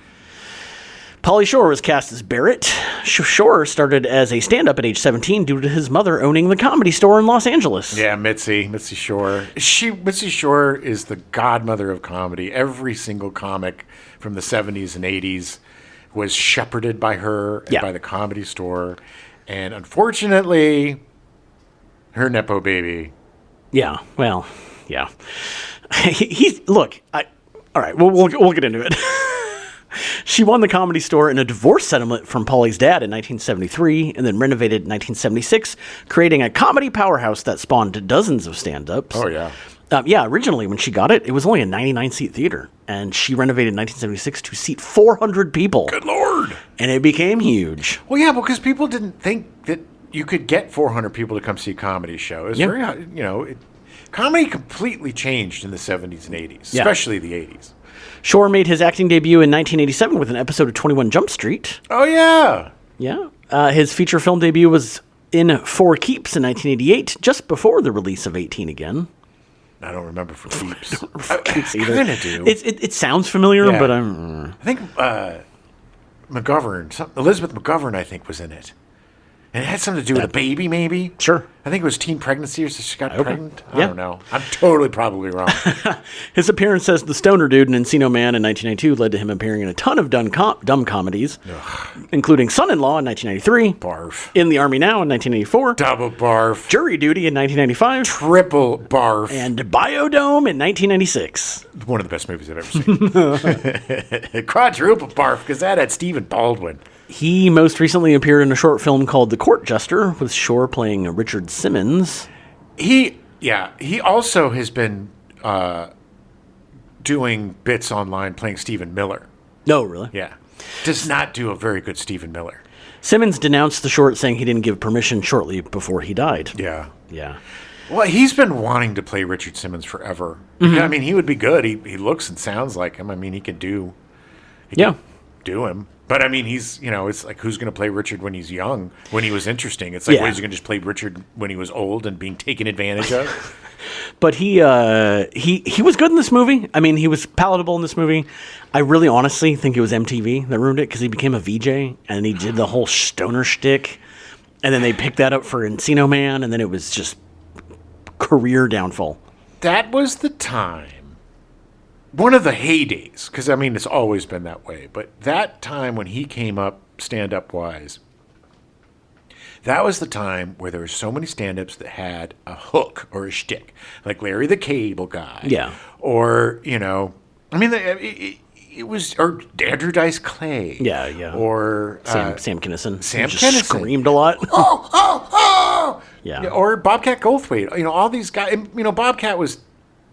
Pauly Shore was cast as Barrett. Shore started as a stand-up at age 17 due to his mother owning the Comedy Store in Los Angeles. Yeah, Mitzi Shore. Mitzi Shore is the godmother of comedy. Every single comic from the 70s and 80s was shepherded by her and by the Comedy Store. And unfortunately, her Nepo baby Yeah, well, yeah. All right, we'll get into it. She won the Comedy Store in a divorce settlement from Paulie's dad in 1973 and then renovated in 1976, creating a comedy powerhouse that spawned dozens of stand-ups. Oh, yeah. Originally, when she got it, it was only a 99-seat theater, and she renovated in 1976 to seat 400 people. Good Lord. And it became huge. Well, yeah, because people didn't think that you could get 400 people to come see a comedy show. It was very, comedy completely changed in the 70s and 80s, especially the 80s. Shore made his acting debut in 1987 with an episode of 21 Jump Street. Oh, yeah. Yeah. His feature film debut was in For Keeps in 1988, just before the release of 18 Again. I don't remember For Keeps. I kind of do. It sounds familiar, but I'm... I think Elizabeth McGovern, I think, was in it. And it had something to do with a baby, maybe? Sure. I think it was teen pregnancy, or so she got pregnant. I Yeah. don't know. I'm totally probably wrong. His appearance as the stoner dude in Encino Man in 1992 led to him appearing in a ton of dumb comedies, including Son-in-Law in 1993, Barf. In the Army Now in 1984, Double barf. Jury Duty in 1995, Triple barf. and Biodome in 1996. One of the best movies I've ever seen. Quadruple barf, because that had Stephen Baldwin. He most recently appeared in a short film called The Court Jester, with Shore playing Richard Simmons. He also has been doing bits online playing Stephen Miller. No, really? Yeah. Does not do a very good Stephen Miller. Simmons denounced the short, saying he didn't give permission shortly before he died. Yeah. Yeah. Well, he's been wanting to play Richard Simmons forever. Mm-hmm. I mean, he would be good. He looks and sounds like him. I mean, he could do him. But I mean, he's, it's like, who's going to play Richard when he's young, when he was interesting? It's like, what, is he going to just play Richard when he was old and being taken advantage of? But he was good in this movie. I mean, he was palatable in this movie. I really honestly think it was MTV that ruined it, because he became a VJ and he did the whole stoner shtick. And then they picked that up for Encino Man, and then it was just career downfall. That was the time. One of the heydays, because, I mean, it's always been that way. But that time when he came up stand-up wise, that was the time where there were so many stand-ups that had a hook or a shtick. Like Larry the Cable Guy. Yeah. Or, I mean, it was, or Andrew Dice Clay. Yeah, yeah. Or Sam Kinison. Sam Just Kinison. screamed a lot. Oh! Yeah. Or Bobcat Goldthwait. All these guys, Bobcat was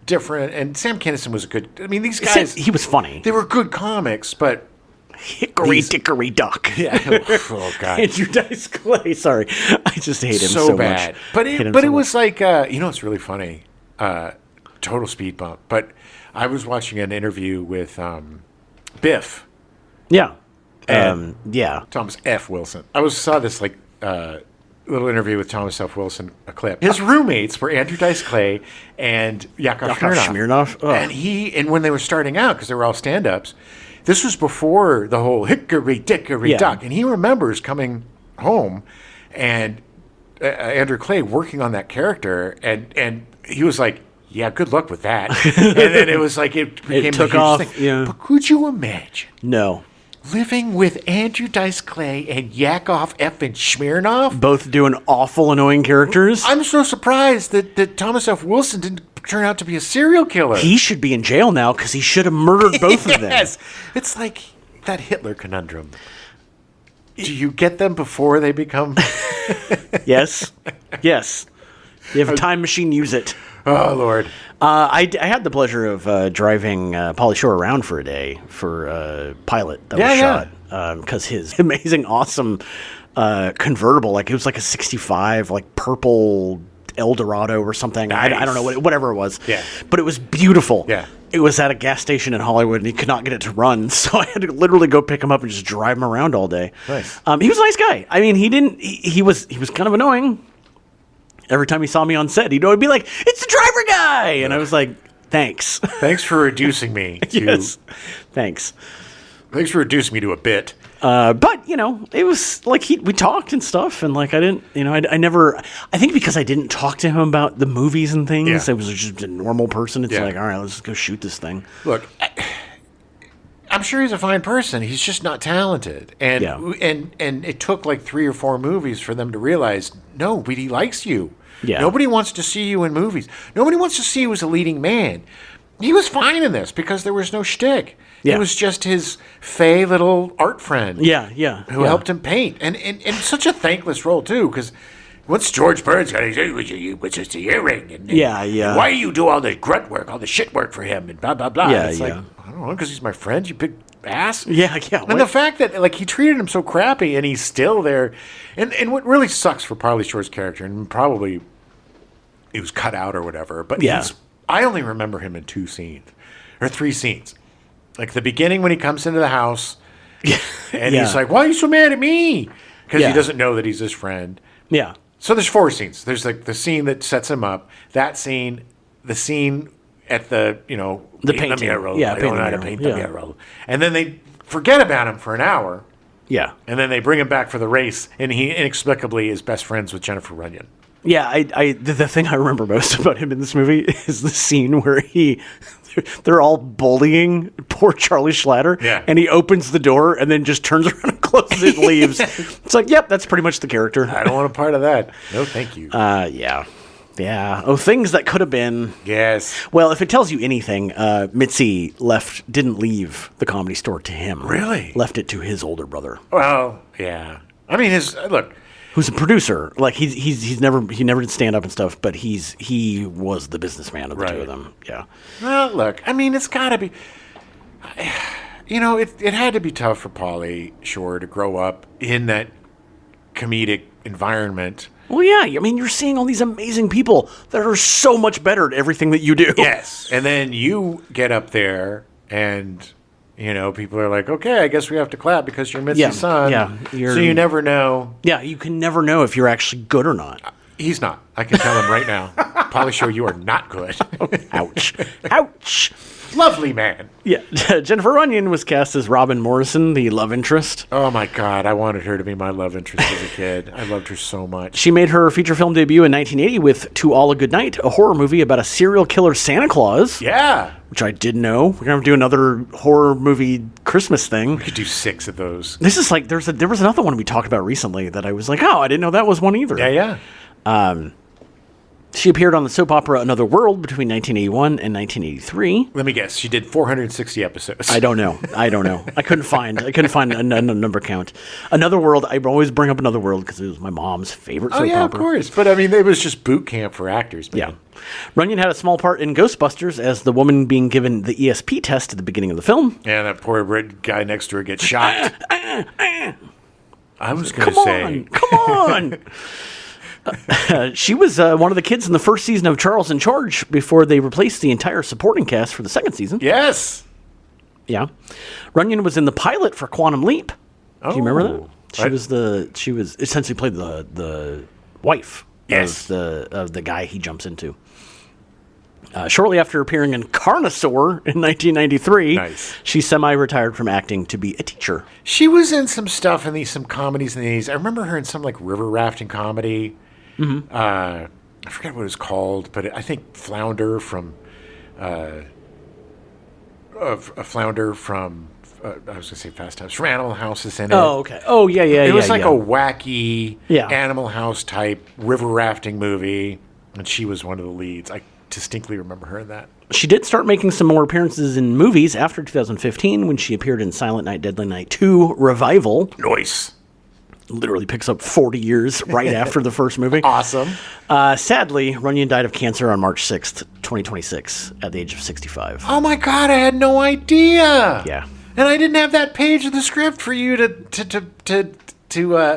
different, and Sam Kinison was a good, I mean, these guys, He was funny. they were good comics, but Hickory dickory dock. yeah, oh god, Andrew Dice Clay. Sorry, I just hate him so bad. much. But it was like, it's really funny. Total speed bump. But I was watching an interview with Biff. Yeah. Yeah. Thomas F. Wilson. I saw this little interview with Thomas F. Wilson, a clip. His roommates were Andrew Dice Clay and Yakov Smirnoff. And when they were starting out, because they were all stand-ups, this was before the whole hickory dickory dock. And he remembers coming home and Andrew Clay working on that character, and he was like, yeah, good luck with that. And then it was like, it became took a huge off. thing. Yeah. But could you imagine No. living with Andrew Dice Clay and Yakov F. and Smirnoff? Both doing awful, annoying characters. I'm so surprised that Thomas F. Wilson didn't turn out to be a serial killer. He should be in jail now, because he should have murdered both of them. Yes. It's like that Hitler conundrum. Do you get them before they become... Yes. Yes. You have a time machine, use it. Oh, Lord. I had the pleasure of driving Pauly Shore around for a day for a pilot that was shot. Because his amazing, awesome convertible, it was like a 65, purple Eldorado or something. Nice. I don't know, whatever it was. Yeah. But it was beautiful. Yeah. It was at a gas station in Hollywood, and he could not get it to run, so I had to literally go pick him up and just drive him around all day. Nice. He was a nice guy. I mean, he was kind of annoying. Every time he saw me on set, he'd be like, "It's the driver guy," and I was like, "Thanks." Thanks for reducing me to... Yes. Thanks. Thanks for reducing me to a bit. But, it was like we talked and stuff, and I didn't, I think because I didn't talk to him about the movies and things, I was just a normal person. It's like, all right, let's just go shoot this thing. Look, I'm sure he's a fine person. He's just not talented. And and it took 3 or 4 movies for them to realize, no, he likes you. Yeah. Nobody wants to see you in movies. Nobody wants to see you as a leading man. He was fine in this because there was no shtick. Yeah. It was just his fey little art friend. Yeah. Who helped him paint. And such a thankless role, too, because once George Burns got his, what's this, the earring? And why do you do all the grunt work, all the shit work for him, and blah, blah, blah. Yeah, it's like, I don't know, because he's my friend, you big ass. Yeah. And the fact that, like, he treated him so crappy, and he's still there. And what really sucks for Pauly Shore's character, and probably he was cut out or whatever, but I only remember him in 2 scenes, or 3 scenes. Like the beginning when he comes into the house, and he's like, "Why are you so mad at me?" Because he doesn't know that he's his friend. Yeah. So there's 4 scenes. There's like the scene that sets him up, that scene, the scene at the the painting. The mural. Yeah, I don't know how to paint the mural. And then they forget about him for an hour. Yeah. And then they bring him back for the race, and he inexplicably is best friends with Jennifer Runyon. Yeah, the thing I remember most about him in this movie is the scene where they're all bullying poor Charlie Schlatter, and he opens the door and then just turns around and closes it and leaves. It's like, yep, that's pretty much the character. I don't want a part of that. No, thank you. Yeah. Oh, things that could have been. Yes. Well, if it tells you anything, Mitzi didn't leave the Comedy Store to him. Really? Left it to his older brother. Well, yeah. I mean, look. Who's a producer? Like he never did stand up and stuff, but he was the businessman of the two of them. Yeah. Well, look, I mean, it's got to be. It had to be tough for Pauly Shore to grow up in that comedic environment. Well, yeah. I mean, you're seeing all these amazing people that are so much better at everything that you do. Yes, and then you get up there and. People are like, okay, I guess we have to clap because you're Mitzi's son. Yeah. So you never know. Yeah, you can never know if you're actually good or not. He's not. I can tell him right now. Pauly Shore, you are not good. Ouch. Ouch. Lovely man. Yeah. Jennifer Runyon was cast as Robin Morrison, the love interest. Oh, my God. I wanted her to be my love interest as a kid. I loved her so much. She made her feature film debut in 1980 with To All a Good Night, a horror movie about a serial killer Santa Claus. Yeah. Which I did know. We're going to do another horror movie Christmas thing. We could do 6 of those. This is like, there was another one we talked about recently that I was like, oh, I didn't know that was one either. Yeah. She appeared on the soap opera Another World between 1981 and 1983. Let me guess. She did 460 episodes. I don't know. I couldn't find a number count. Another World. I always bring up Another World because it was my mom's favorite soap opera. Of course. But I mean, it was just boot camp for actors. Man. Yeah. Runyon had a small part in Ghostbusters as the woman being given the ESP test at the beginning of the film. Yeah, that poor red guy next to her gets shot. I was going to say. Come on. She was one of the kids in the first season of Charles in Charge before they replaced the entire supporting cast for the second season. Yes. Yeah. Runyon was in the pilot for Quantum Leap. Do you remember that? She was essentially played the wife of the guy he jumps into. Shortly after appearing in Carnosaur in 1993, she semi-retired from acting to be a teacher. She was in some stuff in some comedies in the 80s. I remember her in some like river rafting comedy. Mm-hmm. I forget what it was called, but I think Flounder from I was going to say Fast Times from Animal House is in it. Oh, okay. Oh, yeah. It was like a wacky Animal House type river rafting movie, and she was one of the leads. I distinctly remember her in that. She did start making some more appearances in movies after 2015 when she appeared in Silent Night, Deadly Night 2 Revival. Nice. Literally picks up 40 years right after the first movie. Awesome. Sadly, Runyon died of cancer on March 6th, 2026 at the age of 65. Oh my God, I had no idea. Yeah. And I didn't have that page of the script for you to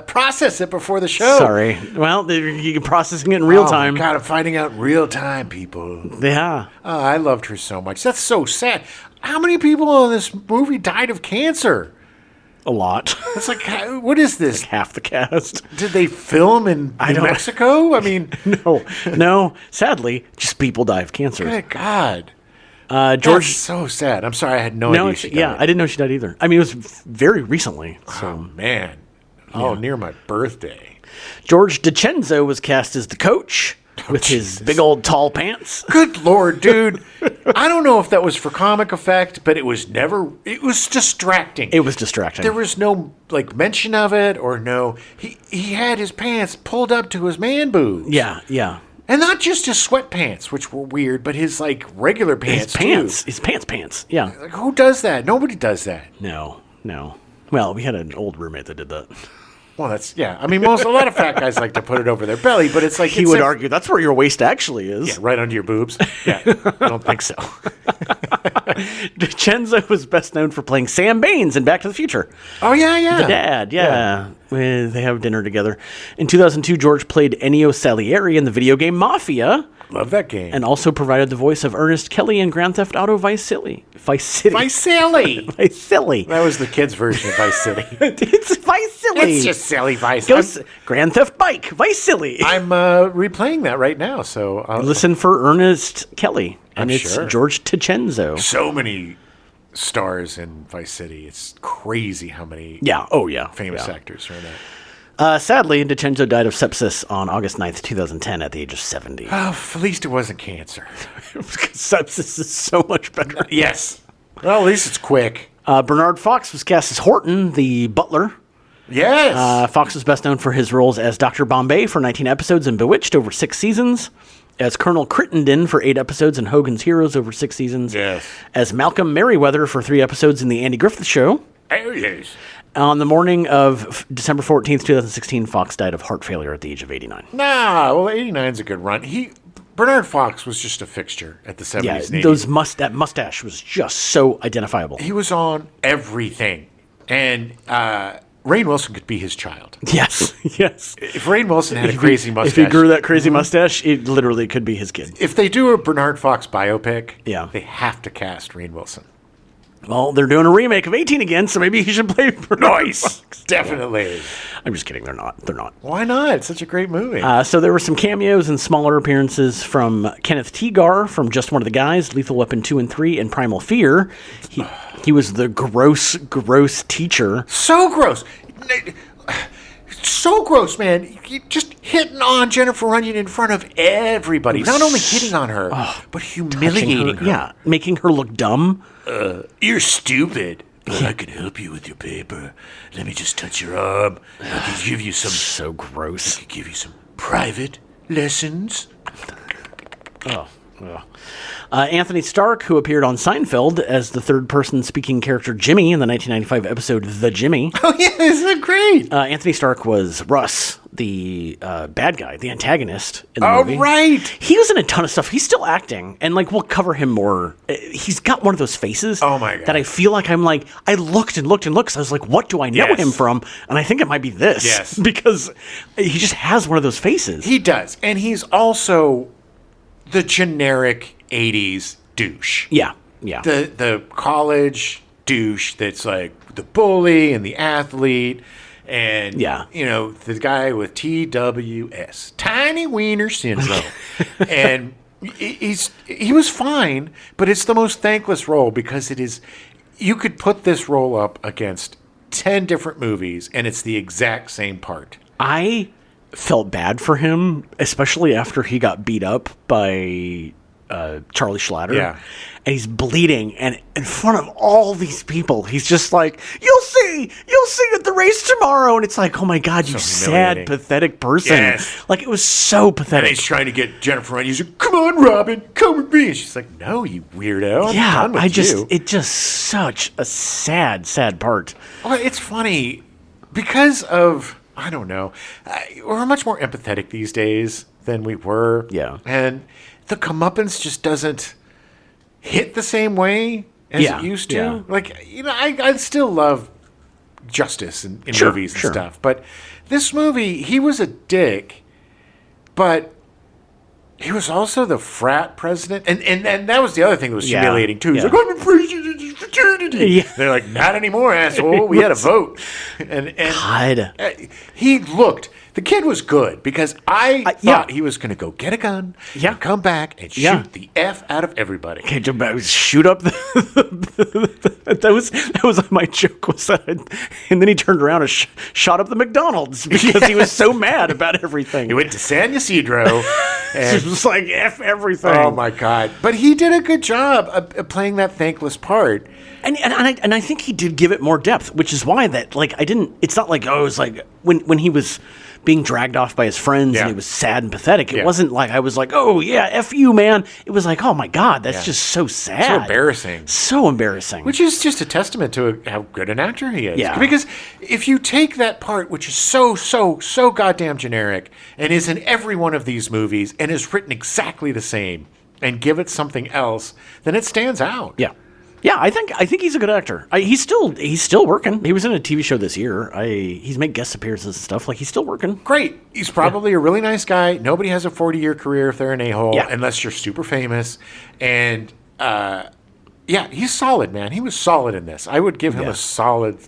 process it before the show. Sorry. Well, you're processing it in real time. Oh, God, I'm finding out real time, people. Yeah. Oh, I loved her so much. That's so sad. How many people in this movie died of cancer? A lot. It's like, what is this? Like half the cast. Did they film in New Mexico? I mean... No. Sadly, just people die of cancer. Good God. George, that's so sad. I'm sorry, I had no idea she died. Yeah, I didn't know she died either. I mean, it was very recently. So. Oh, man. Oh, near my birthday. George DiCenzo was cast as the coach with his big old tall pants. Good Lord, dude. I don't know if that was for comic effect, but it was distracting. It was distracting. There was no mention of it or no. He had his pants pulled up to his man boobs. Yeah. And not just his sweatpants, which were weird, but his like regular pants too. His pants. Yeah. Like, who does that? Nobody does that. No. Well, we had an old roommate that did that. Well, I mean, a lot of fat guys like to put it over their belly, but it's like He would argue that's where your waist actually is. Yeah, right under your boobs. Yeah, I don't think so. DiCenzo was best known for playing Sam Baines in Back to the Future. Oh, yeah. The dad, yeah. They have dinner together. In 2002, George played Ennio Salieri in the video game Mafia. Love that game. And also provided the voice of Ernest Kelly in Grand Theft Auto Vice City. Vice City. Vice City. That was the kids' version of Vice City. It's Vice City. It's just silly Vice. Grand Theft Bike, Vice City. I'm replaying that right now, so listen for Ernest Kelly, and I'm it's sure. George DiCenzo. So many stars in Vice City. It's crazy how many famous actors are in that. Sadly, DiCenzo died of sepsis on August 9th, 2010 at the age of 70. Oh, at least it wasn't cancer. Sepsis is so much better. Yes. Well, at least it's quick. Bernard Fox was cast as Horton, the butler. Yes. Fox was best known for his roles as Dr. Bombay for 19 episodes in Bewitched over 6 seasons, as Colonel Crittenden for 8 episodes in Hogan's Heroes over 6 seasons, yes. as Malcolm Merriweather for 3 episodes in The Andy Griffith Show. Oh, yes. On the morning of December 14th, 2016, Fox died of heart failure at the age of 89. Well, 89 is a good run. Bernard Fox was just a fixture at the 70s and 80s. That mustache was just so identifiable. He was on everything. And Rainn Wilson could be his child. Yes. If Rainn Wilson had a crazy mustache. If he grew that crazy mustache, it literally could be his kid. If they do a Bernard Fox biopic, they have to cast Rainn Wilson. Well, they're doing a remake of 18 again, so maybe he should play Bernard Fox. Definitely. I'm just kidding. They're not. Why not? It's such a great movie. So there were some cameos and smaller appearances from Kenneth Teagar from Just One of the Guys, Lethal Weapon 2 and 3, and Primal Fear. He was the gross teacher. So gross. So gross, man. Just hitting on Jennifer Onion in front of everybody. Not only hitting on her, but humiliating her. Yeah, making her look dumb. You're stupid. I can help you with your paper. Let me just touch your arm. I can give you some... So gross. I can give you some private lessons. Anthony Stark, who appeared on Seinfeld as the third-person speaking character Jimmy in the 1995 episode The Jimmy. Oh, yeah, isn't that great? Anthony Stark was Russ, the bad guy, the antagonist in the movie. Oh, right. He was in a ton of stuff. He's still acting, and we'll cover him more. He's got one of those faces oh my God. that I feel like I looked and looked and looked, so I was like, what do I know him from? And I think it might be this. Yes. Because he just has one of those faces. He does. And he's also the generic 80s douche. Yeah. The college douche that's like the bully and the athlete and, the guy with TWS, tiny wiener syndrome. And he was fine, but it's the most thankless role because it is, you could put this role up against 10 different movies and it's the exact same part. I felt bad for him, especially after he got beat up by Charlie Schlatter. Yeah. And he's bleeding, and in front of all these people, he's just like, you'll see at the race tomorrow. And it's like, oh my God, you sad, pathetic person. Yes. Like, it was so pathetic. And he's trying to get Jennifer Onion. He's like, come on, Robin, come with me. And she's like, no, you weirdo. I'm done with you. It's just such a sad part. Well, it's funny because of, I don't know, we're much more empathetic these days than we were. Yeah. And the comeuppance just doesn't hit the same way as it used to. Yeah. Like, I still love justice in movies and stuff. But this movie, he was a dick, but he was also the frat president. And that was the other thing that was humiliating, too. He's like, I'm a president of this fraternity. Yeah. They're like, not anymore, asshole. We had a vote. And God. The kid was good because I thought he was going to go get a gun and come back and shoot the F out of everybody. Okay, shoot up that was my joke was that, and then he turned around and shot up the McDonald's because he was so mad about everything. He went to San Ysidro and it was like F everything. Oh my God! But he did a good job of playing that thankless part. And I think he did give it more depth, which is why that I didn't. It's not like it was like when he was being dragged off by his friends, Yeah. and he was sad and pathetic. It Yeah. wasn't like I was like, oh yeah, F you, man. It was like, oh my God, that's just so sad. So embarrassing. So embarrassing. Which is just a testament to how good an actor he is. Yeah. Because if you take that part, which is so goddamn generic, and is in every one of these movies, and is written exactly the same, and give it something else, then it stands out. Yeah. Yeah, I think he's a good actor. He's still working. He was in a TV show this year. He's made guest appearances and stuff. Like, he's still working. Great. He's probably a really nice guy. Nobody has a 40-year career if they're an a-hole, Yeah. unless you're super famous. And, yeah, he's solid, man. He was solid in this. I would give him a solid,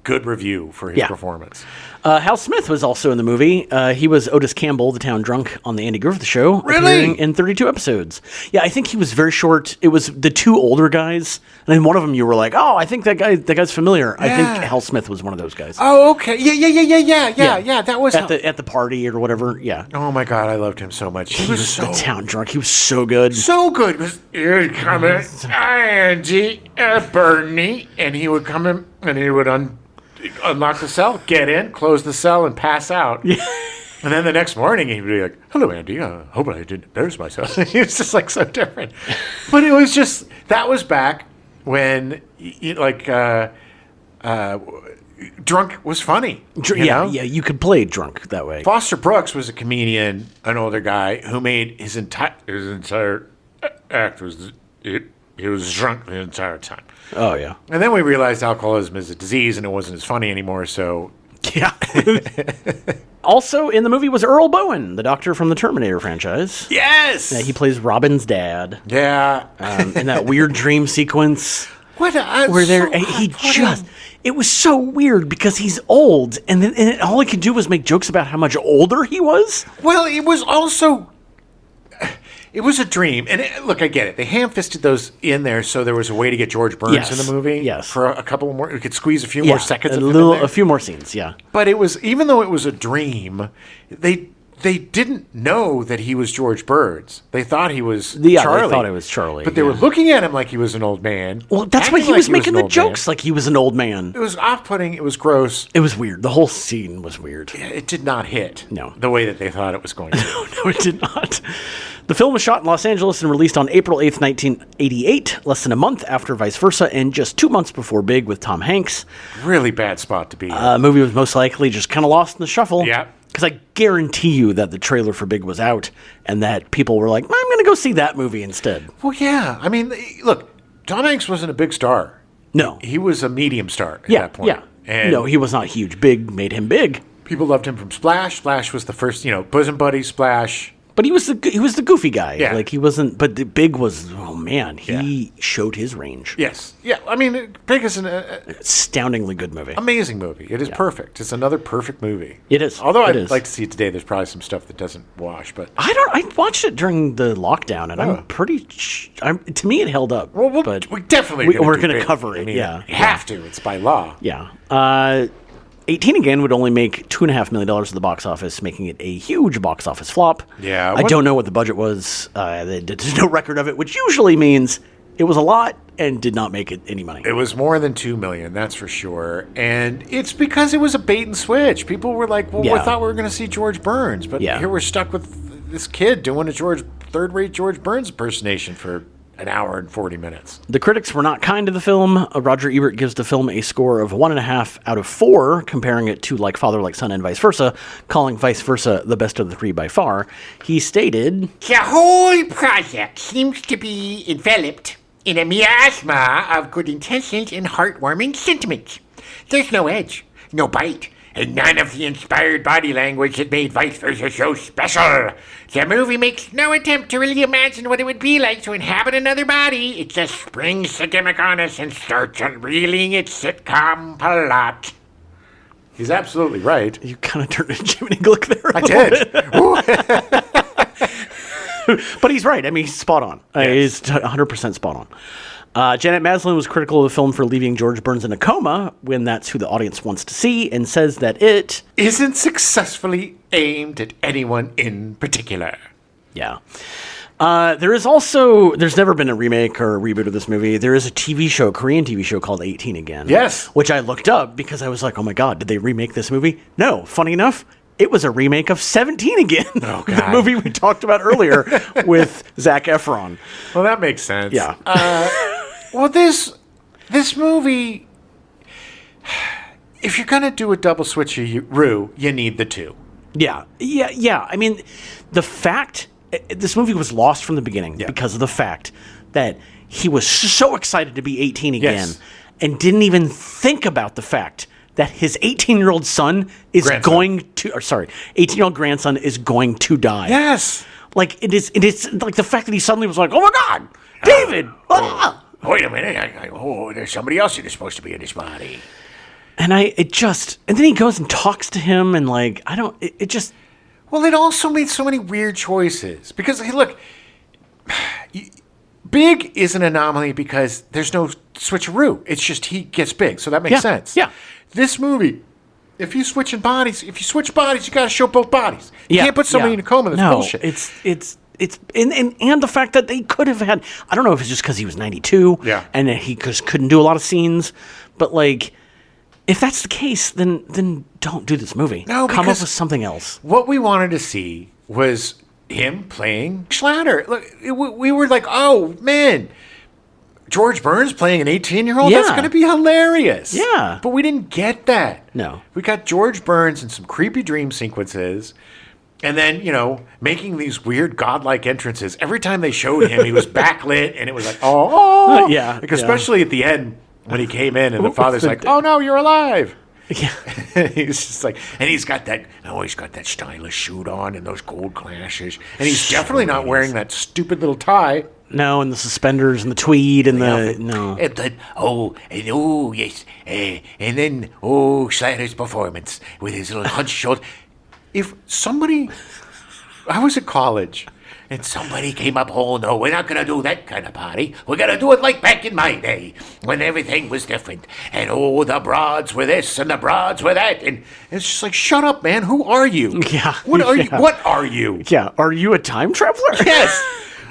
good review for his performance. Hal Smith was also in the movie. He was Otis Campbell, the town drunk on the Andy Griffith Show. Really? Appearing in 32 episodes. Yeah, I think he was very short. It was the two older guys, and then one of them you were like, oh, I think that guy's familiar. I think Hal Smith was one of those guys. Oh, okay. Yeah. That was... At the party or whatever, yeah. Oh, my God. I loved him so much. He was so... the town drunk. He was so good. So good. It was, here come in, Angie, Bernie. And he would come in, and he would unlock the cell, get in, close the cell, and pass out. Yeah. And then the next morning, he'd be like, hello, Andy. Hope I didn't embarrass myself. He was just like so different. But it was just, that was back when, drunk was funny. You know? You could play drunk that way. Foster Brooks was a comedian, an older guy, who made his entire act was, he was drunk the entire time. Oh, yeah. And then we realized alcoholism is a disease and it wasn't as funny anymore, so... Yeah. Also in the movie was Earl Bowen, the doctor from the Terminator franchise. Yes! He plays Robin's dad. Yeah. In that weird dream sequence. What? It was so weird because he's old, and all he could do was make jokes about how much older he was. Well, it was also... It was a dream. And look, I get it. They ham-fisted those in there so there was a way to get George Burns in the movie. Yes. For a couple more. We could squeeze a few more seconds of him in there. A few more scenes, yeah. But it was, even though it was a dream, they didn't know that he was George Burns. They thought he was Charlie. They thought it was Charlie. But they were looking at him like he was an old man. Well, that's why he was making the jokes like he was an old man. It was off-putting. It was gross. It was weird. The whole scene was weird. It did not hit No. the way that they thought it was going to. No, it did not. The film was shot in Los Angeles and released on April 8th, 1988, less than a month after Vice Versa, and just 2 months before Big with Tom Hanks. Really bad spot to be in. The movie was most likely just kind of lost in the shuffle. Yeah. Because I guarantee you that the trailer for Big was out and that people were like, I'm going to go see that movie instead. Well, yeah. I mean, look, Tom Hanks wasn't a big star. No. He was a medium star at that point. Yeah. And no, he was not huge. Big made him big. people loved him from Splash. Splash was the first, bosom buddy, Splash. But he was the goofy guy. Yeah. Like he wasn't. But the Big was. Oh man, he showed his range. Yes. Yeah. I mean, Big is an Astoundingly good movie. amazing movie. It is perfect. It's another perfect movie. It is. Although It I'd is. like to see it today. There's probably some stuff that doesn't wash, but I watched it during the lockdown, and I'm pretty. To me, it held up. well, but we definitely we're going gonna to cover it. I mean, Yeah. you have to. It's by law. Yeah. 18 Again would only make $2.5 million at the box office, making it a huge box office flop. Yeah, I don't know what the budget was. There's no record of it, which usually means it was a lot and did not make it any money. It was more than $2 million, that's for sure. And it's because it was a bait and switch. People were like, well, we thought we were going to see George Burns, but here we're stuck with this kid doing a third-rate George Burns impersonation for an hour and 40 minutes. The critics were not kind to the film. Roger Ebert gives the film a score of 1.5 out of 4, comparing it to Like Father, Like Son and Vice Versa, calling Vice Versa the best of the three by far. He stated, The whole project seems to be enveloped in a miasma of good intentions and heartwarming sentiments. There's no edge, no bite, and none of the inspired body language that made Vice Versa so special. The movie makes no attempt to really imagine what it would be like to inhabit another body. It just springs the gimmick on us and starts unreeling its sitcom plot. He's absolutely right. you kind of turned into Jiminy Glick there. I did. But he's right. I mean, he's spot on. He's 100% spot on. Janet Maslin was critical of the film for leaving George Burns in a coma when that's who the audience wants to see, and says that it isn't successfully aimed at anyone in particular. Yeah. There's never been a remake or a reboot of this movie. There is a Korean TV show called 18 Again. Yes. Which I looked up because I was like, oh my God, did they remake this movie? No. Funny enough, it was a remake of 17 Again, Oh, the God. movie we talked about earlier with Zac Efron. Well, that makes sense. Yeah. Well, this movie, if you're going to do a double switcheroo, you need the two. Yeah. I mean, the fact this movie was lost from the beginning because of the fact that he was so excited to be 18 again and didn't even think about the fact that his 18-year-old son is 18-year-old grandson is going to die. Yes. Like it is like the fact that he suddenly was like, "Oh my God, David!" Wait a minute. There's somebody else who's supposed to be in this body. And then he goes and talks to him, and like well, it also made so many weird choices because hey, look, Big is an anomaly because there's no switcheroo. It's just he gets big, so that makes sense. Yeah. This movie, if you switch bodies, you got to show both bodies. You can't put somebody in a coma. That's bullshit. It's and the fact that they could have had, I don't know if it's just because he was 92 and he just couldn't do a lot of scenes, but like if that's the case, then don't do this movie. No, come up with something else. What we wanted to see was him playing Schlatter. Look, we were like, oh man, George Burns playing an 18-year-old? Yeah. That's going to be hilarious. Yeah. But we didn't get that. No. We got George Burns in some creepy dream sequences. And then, making these weird godlike entrances. Every time they showed him, he was backlit, and it was like, oh. Yeah. Like, especially at the end when he came in, and the father's like, oh, no, you're alive. Yeah. He's just like, and he's got that stylish suit on and those gold glasses. And he's definitely not wearing that stupid little tie. No, and the suspenders and the tweed and yes. And then Schlatter's performance with his little hunched shoulder. If somebody, I was at college, And somebody came up, oh no, we're not going to do that kind of party. We're going to do it like back in my day when everything was different. And oh, the broads were this and the broads were that. And it's just like, shut up, man. Who are you? Yeah. What are you? What are you? Yeah. Are you a time traveler? Yes.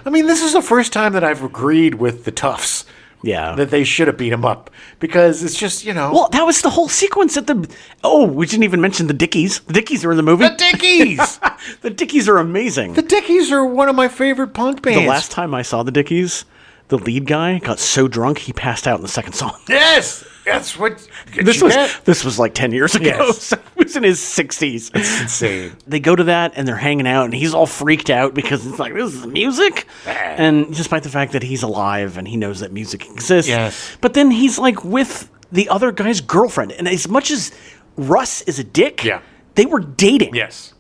I mean, this is the first time that I've agreed with the toughs. Yeah. That they should have beat him up. Because it's just, Well, that was the whole sequence at the... Oh, we didn't even mention the Dickies. The Dickies are in the movie. The Dickies! The Dickies are amazing. The Dickies are one of my favorite punk bands. The last time I saw the Dickies, the lead guy got so drunk he passed out in the second song. Yes! That's what... This was like 10 years ago. Yes. So he was in his 60s. It's insane. They go to that and they're hanging out and he's all freaked out because it's like, this is music? And despite the fact that he's alive and he knows that music exists. Yes. But then he's like with the other guy's girlfriend. And as much as Russ is a dick, they were dating. Yes.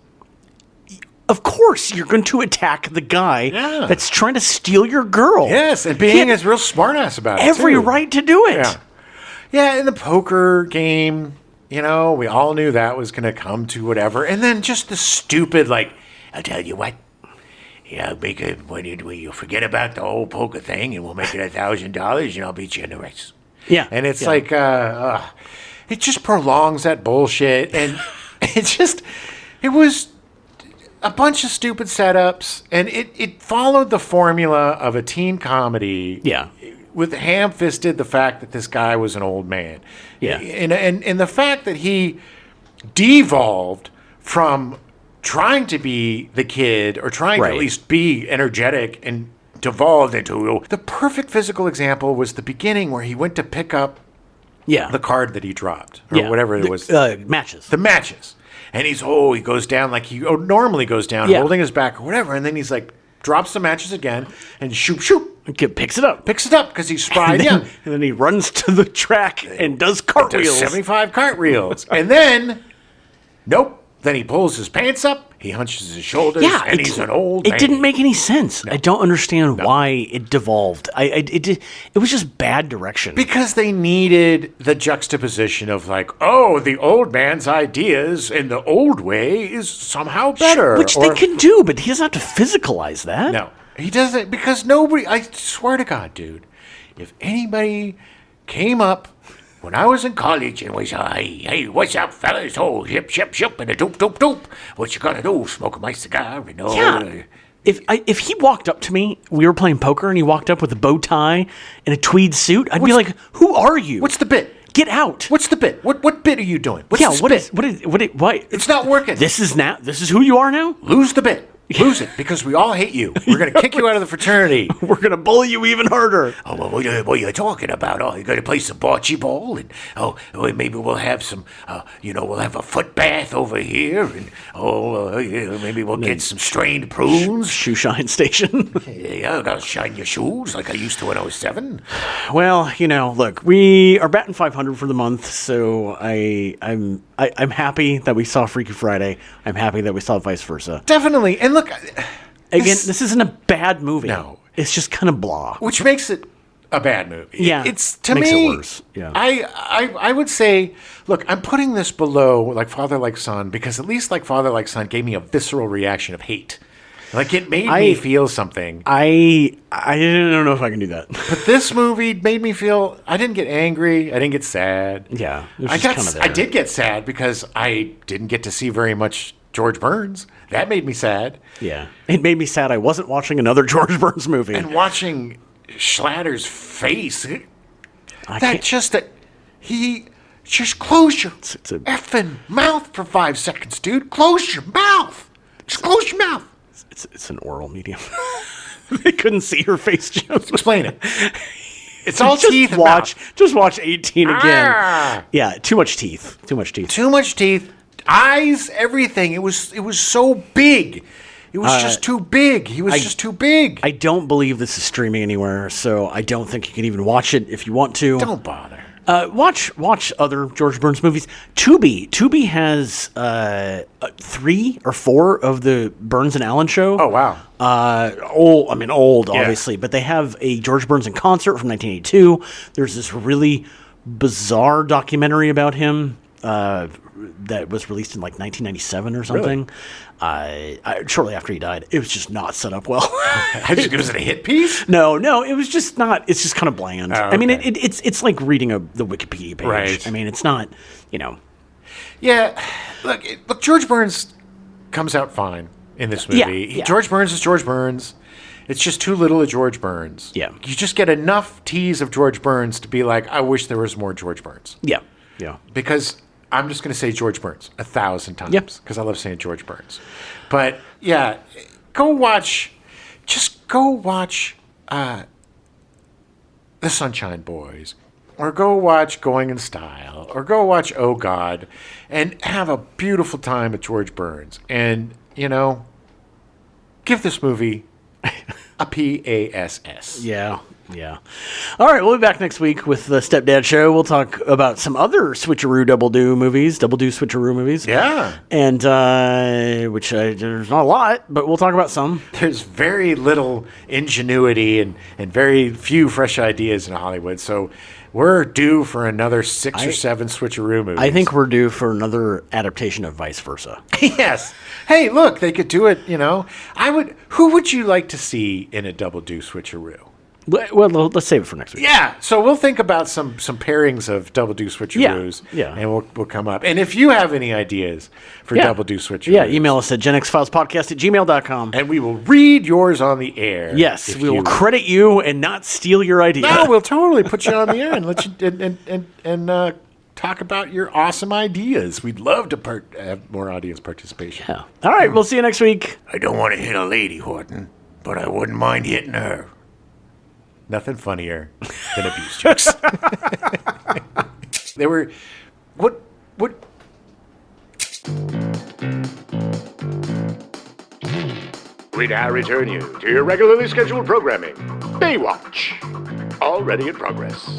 Of course you're going to attack the guy that's trying to steal your girl. Yes, and being a real smartass about it, every too. right to do it. Yeah. Yeah, in the poker game, we all knew that was going to come to whatever. And then just the stupid, like, I'll tell you what. Yeah, make it when you forget about the whole poker thing, and we'll make it $1,000, and I'll beat you in the race. Yeah. And it's like, it just prolongs that bullshit. And it was a bunch of stupid setups. And it followed the formula of a teen comedy. Yeah. With ham-fisted the fact that this guy was an old man. Yeah. And the fact that he devolved from trying to be the kid or trying to at least be energetic and devolved into the perfect physical example was the beginning where he went to pick up the card that he dropped or whatever it was. Matches. The matches. And he goes down like he normally goes down, holding his back or whatever. And then he's like, drops the matches again and shoop. Picks it up because he's spry young. And then he runs to the track and does cartwheels. 75 cartwheels. And then, nope. Then he pulls his pants up, he hunches his shoulders, and he's an old man. It didn't make any sense. No. I don't understand why it devolved. It was just bad direction. Because they needed the juxtaposition of like, oh, the old man's ideas in the old way is somehow better. Which they can do, but he doesn't have to physicalize that. No, he doesn't, because nobody, I swear to God, dude, if anybody came up when I was in college and was, hey, what's up, fellas? Oh, ship, and a doop. What you gonna do? Smoke my cigar? Yeah. If he walked up to me, we were playing poker, and he walked up with a bow tie and a tweed suit, I'd be like, who are you? What's the bit? Get out. What's the bit? What bit are you doing? What's Yeah, the bit? what? It's not working. This is who you are now? Lose the bit. Lose it, because we all hate you. We're going to kick you out of the fraternity. We're going to bully you even harder. Oh, well, what are you talking about? Oh, you're going to play some bocce ball? And, maybe we'll have some, we'll have a foot bath over here. And, maybe we'll get some strained prunes. Shoe shine station. Yeah, I got to shine your shoes like I used to when I was 7. Well, look, we are batting 500 for the month, so I'm happy that we saw Freaky Friday. I'm happy that we saw Vice Versa. Definitely. And look, Again, this isn't a bad movie. No. It's just kind of blah. which makes it a bad movie. Yeah, It's, to makes me, it worse. Yeah. I would say, look, I'm putting this below Like Father Like Son, because at least Like Father Like Son gave me a visceral reaction of hate. Like, it made me feel something. I don't know if I can do that. But this movie made me feel, I didn't get angry. I didn't get sad. Yeah. It was just kind of there. I did get sad because I didn't get to see very much George Burns. That made me sad. Yeah. It made me sad I wasn't watching another George Burns movie. And watching Schlatter's face, he just close your effing mouth for 5 seconds, dude. Close your mouth. Just close your mouth. It's an oral medium. They couldn't see her face, Jim. Explain it. It's all teeth and mouth. Just watch 18 again. Ah. Yeah, too much teeth. Too much teeth. Eyes, everything. It was so big. It was just too big. He was just too big. I don't believe this is streaming anywhere, so I don't think you can even watch it if you want to. Don't bother. Watch other George Burns movies. Tubi has 3 or 4 of the Burns and Allen show. Oh, wow. Old, obviously, but they have a George Burns in concert from 1982. There's this really bizarre documentary about him that was released in like 1997 or something. Really? Shortly after he died. It was just not set up well. Was it a hit piece? No, it was just not. It's just kind of bland. Oh, okay. I mean, it's like reading the Wikipedia page. Right. I mean, it's not, Yeah. Look, George Burns comes out fine in this movie. Yeah. George Burns is George Burns. It's just too little of George Burns. Yeah. You just get enough tease of George Burns to be like, I wish there was more George Burns. Yeah. Because I'm just going to say George Burns 1,000 times. Yep. Because I love saying George Burns. But, yeah, go watch The Sunshine Boys. Or go watch Going in Style. Or go watch Oh God. And have a beautiful time with George Burns. And, give this movie a PASS. Yeah. All right, we'll be back next week with the Stepdad Show. We'll talk about some other Doubledoo-Switcheroo movies. Yeah. And, there's not a lot, but we'll talk about some. There's very little ingenuity and very few fresh ideas in Hollywood. So we're due for another 6 or 7 Switcheroo movies. I think we're due for another adaptation of Vice Versa. Yes. Hey, look, they could do it, Who would you like to see in a Doubledoo-Switcheroo? Well, let's save it for next week. Yeah, so we'll think about some pairings of Doubledoo-Switcheroos. Yeah. And we'll come up. And if you have any ideas for Doubledoo-Switcheroos. Email us at genxfilespodcast@gmail.com. And we will read yours on the air. Yes, we will credit you and not steal your idea. No, we'll totally put you on the air and let you and talk about your awesome ideas. We'd love to have more audience participation. Yeah. All right, we'll see you next week. I don't want to hit a lady, Horton, but I wouldn't mind hitting her. Nothing funnier than abuse jokes. They were, what? We now return you to your regularly scheduled programming. Baywatch, already in progress.